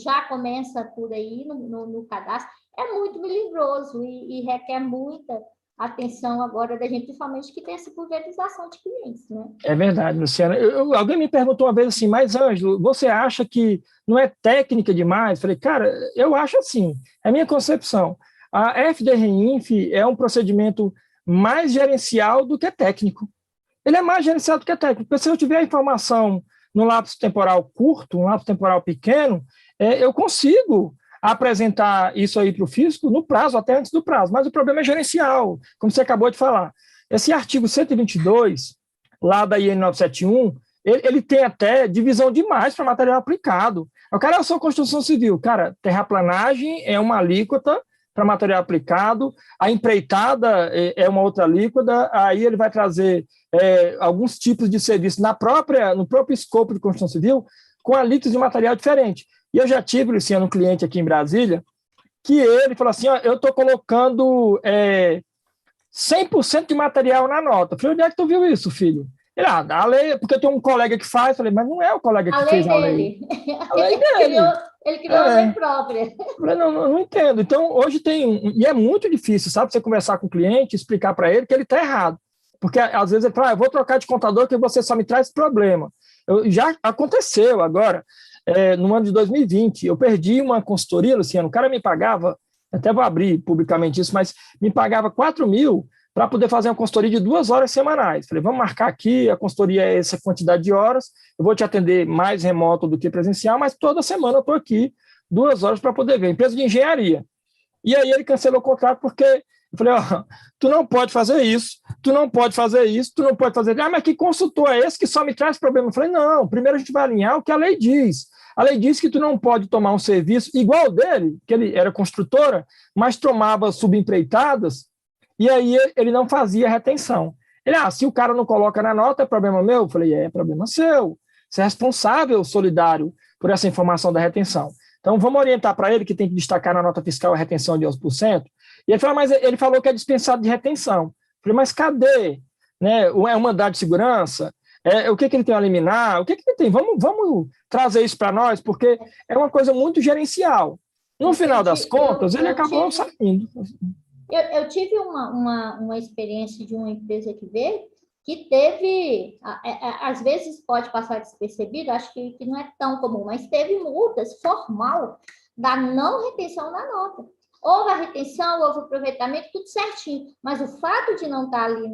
já começa por aí no cadastro, é muito melindroso e requer muita atenção agora da gente, principalmente que tem essa pulverização de clientes, né? É verdade, Luciana. Alguém me perguntou uma vez assim, mas, Ângelo, você acha que não é técnica demais? Falei, cara, eu acho assim, é a minha concepção. A FDRINF é um procedimento mais gerencial do que técnico. Ele é mais gerencial do que técnico, porque se eu tiver a informação num lapso temporal curto, um lapso temporal pequeno, eu consigo apresentar isso aí para o fisco no prazo, até antes do prazo, mas o problema é gerencial, como você acabou de falar. Esse artigo 122, lá da IN 971, ele tem até divisão demais para material aplicado. O cara, eu sou construção civil, cara, terraplanagem é uma alíquota para material aplicado, a empreitada é uma outra alíquota, aí ele vai trazer alguns tipos de serviço no próprio escopo de construção civil, com alíquotas de material diferente. E eu já tive, Luciano, um cliente aqui em Brasília, que ele falou assim, ó, eu estou colocando 100% de material na nota. Eu falei, onde é que tu viu isso, filho? Ele, a lei, porque tem um colega que faz. Eu falei, mas não é o colega que fez a lei. A lei dele. Ele criou a lei própria. Eu falei, não entendo. Então, hoje tem... E é muito difícil, sabe? Você conversar com o cliente, explicar para ele que ele está errado. Porque, às vezes, ele fala, eu vou trocar de contador que você só me traz problema. Já aconteceu agora, no ano de 2020, eu perdi uma consultoria, Luciano, o cara me pagava, até vou abrir publicamente isso, mas me pagava 4 mil para poder fazer uma consultoria de 2 horas semanais. Falei, vamos marcar aqui, a consultoria é essa quantidade de horas, eu vou te atender mais remoto do que presencial, mas toda semana eu estou aqui 2 horas para poder ver, empresa de engenharia. E aí ele cancelou o contrato porque eu falei, ó, tu não pode fazer isso, tu não pode fazer isso, tu não pode fazer... Ah, mas que consultor é esse que só me traz problema? Eu falei, não, primeiro a gente vai alinhar o que a lei diz. A lei diz que tu não pode tomar um serviço igual ao dele, que ele era construtora, mas tomava subempreitadas, e aí ele não fazia retenção. Ele, se o cara não coloca na nota, é problema meu? Eu falei, é problema seu. Você é responsável, solidário, por essa informação da retenção. Então, vamos orientar para ele que tem que destacar na nota fiscal a retenção de 11%. E ele falou, mas ele falou que é dispensado de retenção. Eu falei, mas cadê? Né? É um mandado de segurança? O que ele tem a liminar? O que ele tem? Vamos trazer isso para nós, porque é uma coisa muito gerencial. No final das contas, ele acabou saindo. Eu tive uma experiência de uma empresa que veio, que teve, às vezes pode passar despercebido, acho que não é tão comum, mas teve multas formal da não retenção na nota. Houve a retenção, houve o aproveitamento, tudo certinho, mas o fato de não estar ali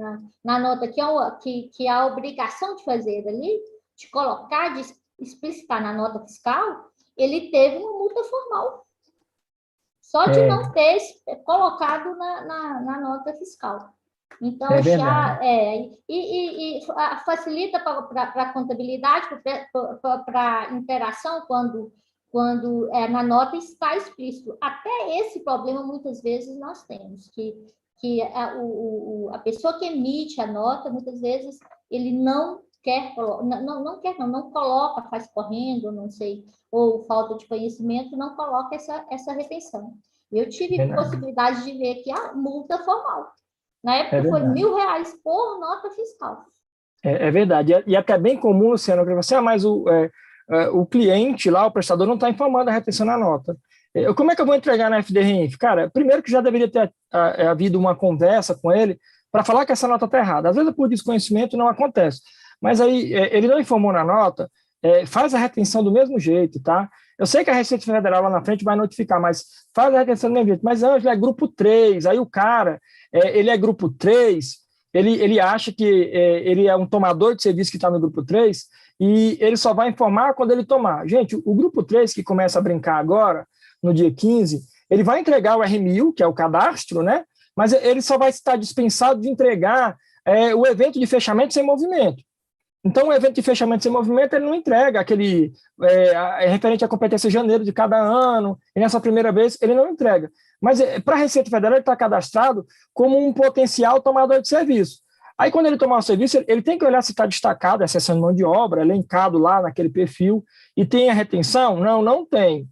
na nota, que é a obrigação de fazer ali, de colocar, de explicitar na nota fiscal, ele teve uma multa formal. Só de não ter colocado na nota fiscal. Então, facilita para a contabilidade, para a interação, quando na nota está explícito. Até esse problema, muitas vezes, nós temos, que a pessoa que emite a nota, muitas vezes, ele não não coloca, faz correndo, não sei, ou falta de conhecimento, não coloca essa retenção. Eu tive possibilidade de ver aqui a multa formal. Na época foi R$1.000 por nota fiscal. É verdade. E é até bem comum, Luciano, que você, mas o cliente lá, o prestador, não está informando a retenção na nota. Como é que eu vou entregar na FDRINF? Cara, primeiro que já deveria ter havido uma conversa com ele para falar que essa nota está errada. Às vezes, por desconhecimento, não acontece. Mas aí, ele não informou na nota, faz a retenção do mesmo jeito, tá? Eu sei que a Receita Federal lá na frente vai notificar, mas faz a retenção do mesmo jeito. Mas, Ângelo, é grupo 3, aí o cara, ele é grupo 3, ele acha que ele é um tomador de serviço que está no grupo 3, e ele só vai informar quando ele tomar. Gente, o grupo 3, que começa a brincar agora, no dia 15, ele vai entregar o R1000, que é o cadastro, né? Mas ele só vai estar dispensado de entregar o evento de fechamento sem movimento. Então, o evento de fechamento sem movimento, ele não entrega aquele referente à competência de janeiro de cada ano, e nessa primeira vez ele não entrega. Mas para a Receita Federal, ele está cadastrado como um potencial tomador de serviço. Aí, quando ele tomar o serviço, ele tem que olhar se está destacado, a seção de mão de obra, elencado lá naquele perfil, e tem a retenção? Não, não tem.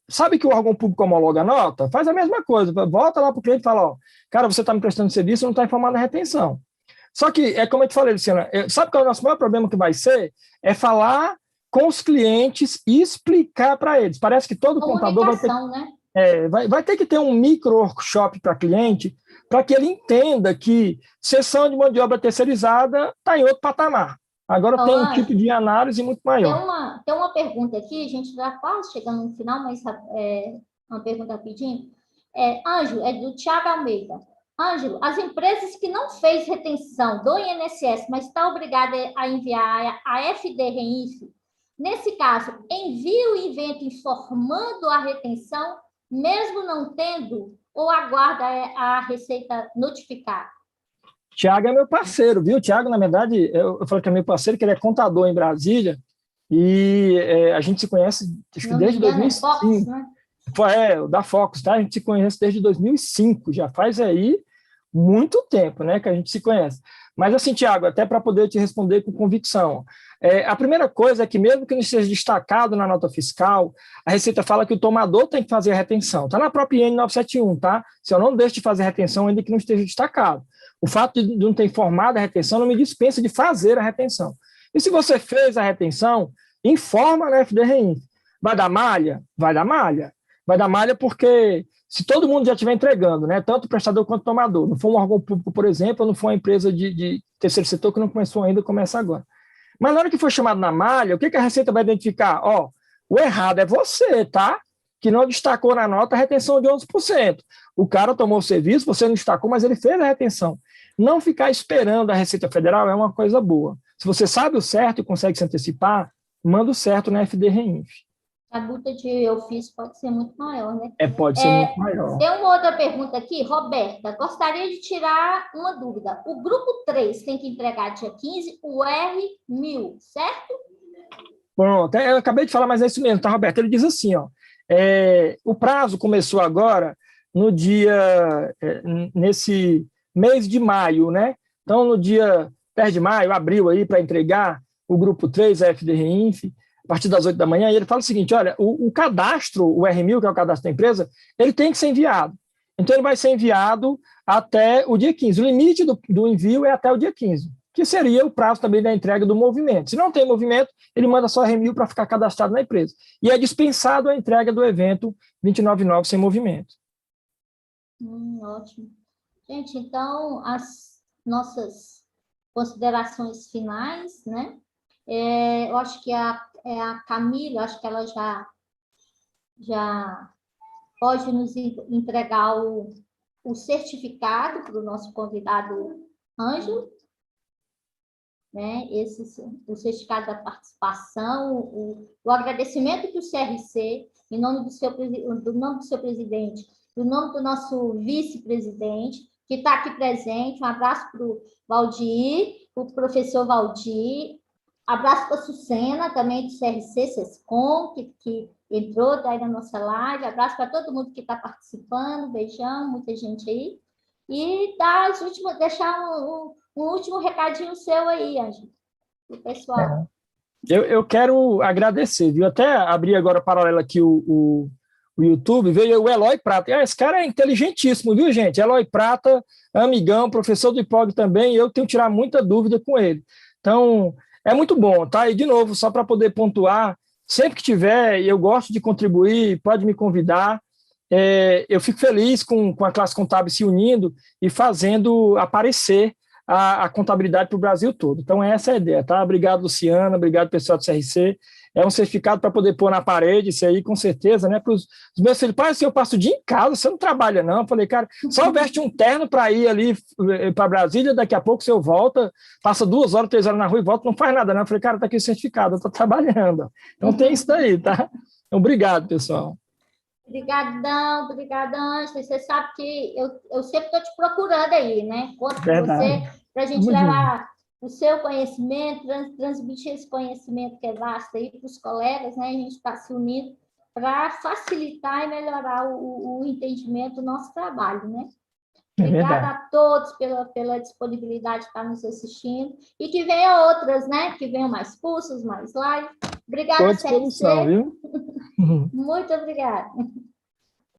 Sabe que o órgão público homologa a nota? Faz a mesma coisa, volta lá para o cliente e fala, ó, cara, você está me prestando serviço e não está informando a retenção. Só que, como eu te falei, Luciana, sabe qual é o nosso maior problema que vai ser? É falar com os clientes e explicar para eles. Parece que todo contador vai ter que ter um micro-workshop para cliente, para que ele entenda que sessão de mão de obra terceirizada está em outro patamar. Agora tem um tipo de análise muito maior. Tem uma pergunta aqui, a gente já quase chegando no final, mas uma pergunta rapidinho. Ângelo, é do Thiago Almeida. Ângelo, as empresas que não fez retenção do INSS, mas está obrigada a enviar a FDRINF, nesse caso, envia o evento informando a retenção, mesmo não tendo, ou aguarda a Receita notificar? Tiago é meu parceiro, viu? Tiago, na verdade, eu falei que é meu parceiro, que ele é contador em Brasília, e a gente se conhece acho que desde 2005. Fox, né? Da Focus, tá? A gente se conhece desde 2005, já faz aí muito tempo, né, que a gente se conhece. Mas assim, Tiago, até para poder te responder com convicção, a primeira coisa é que mesmo que não esteja destacado na nota fiscal, a Receita fala que o tomador tem que fazer a retenção. Está na própria IN 971, tá? Se eu não deixo de fazer a retenção, ainda que não esteja destacado. O fato de não ter informado a retenção não me dispensa de fazer a retenção. E se você fez a retenção, informa na FDRINF. Vai dar malha? Vai dar malha. Vai dar malha porque se todo mundo já estiver entregando, né, tanto o prestador quanto o tomador, não for um órgão público, por exemplo, ou não for uma empresa de terceiro setor que não começou ainda, começa agora. Mas na hora que for chamado na malha, o que a Receita vai identificar? O errado é você, tá? Que não destacou na nota a retenção de 11%. O cara tomou o serviço, você não destacou, mas ele fez a retenção. Não ficar esperando a Receita Federal é uma coisa boa. Se você sabe o certo e consegue se antecipar, manda o certo na FDRINF. A multa de ofício pode ser muito maior, né? Pode ser muito maior. Tem uma outra pergunta aqui, Roberta. Gostaria de tirar uma dúvida. O grupo 3 tem que entregar dia 15, o R1000, certo? Pronto, eu acabei de falar, mas é isso mesmo, tá, Roberta? Ele diz assim, o prazo começou agora no dia, nesse mês de maio, né? Então, no dia 10 de maio, abril aí, para entregar o grupo 3, a FDRINF, a partir das 8 da manhã, e ele fala o seguinte, olha, o cadastro, o R1000, que é o cadastro da empresa, ele tem que ser enviado. Então, ele vai ser enviado até o dia 15. O limite do envio é até o dia 15, que seria o prazo também da entrega do movimento. Se não tem movimento, ele manda só R1000 para ficar cadastrado na empresa. E é dispensado a entrega do evento 299 sem movimento. Ótimo. Gente, então, as nossas considerações finais, né? Eu acho que a Camila, acho que ela já pode nos entregar o certificado para o nosso convidado Ângelo, né? O certificado da participação, o agradecimento que o CRC, em nome do seu presidente, do nome do nosso vice-presidente, que está aqui presente, um abraço para o Valdir, o professor Valdir, abraço para a Sucena, também do CRC, SESCOM, que entrou daí na nossa live, abraço para todo mundo que está participando, beijão, muita gente aí, e deixar um último recadinho seu aí, Ângelo, para o pessoal. Eu quero agradecer, viu? Até abri agora paralelo aqui o YouTube, veio o Eloy Prata. Esse cara é inteligentíssimo, viu, gente? Eloy Prata, amigão, professor do IPOG também, eu tenho que tirar muita dúvida com ele. Então, é muito bom, tá? E, de novo, só para poder pontuar, sempre que tiver, eu gosto de contribuir, pode me convidar. Eu fico feliz com a classe contábil se unindo e fazendo aparecer a contabilidade para o Brasil todo. Então, essa é a ideia, tá? Obrigado, Luciana, obrigado, pessoal do CRC. É um certificado para poder pôr na parede, isso aí, com certeza, né? Para os meus filhos, pai, assim, eu passo o dia em casa, você não trabalha, não. Eu falei, cara, só veste um terno para ir ali para Brasília, daqui a pouco você volta, passa 2 horas, 3 horas na rua e volta, não faz nada, não. Eu falei, cara, tá aqui o certificado, eu estou trabalhando. Então, tem isso daí, tá? Então, obrigado, pessoal. Obrigadão, Ângelo. Você sabe que eu sempre estou te procurando aí, né? Conto com você para a gente levar o seu conhecimento, transmitir esse conhecimento que é vasto aí para os colegas, né? A gente está se unindo para facilitar e melhorar o entendimento do nosso trabalho, né? Obrigada a todos pela disponibilidade de estar nos assistindo. E que venham outras, né? Que venham mais cursos, mais lives. Obrigada, CRC. Viu? Muito obrigada.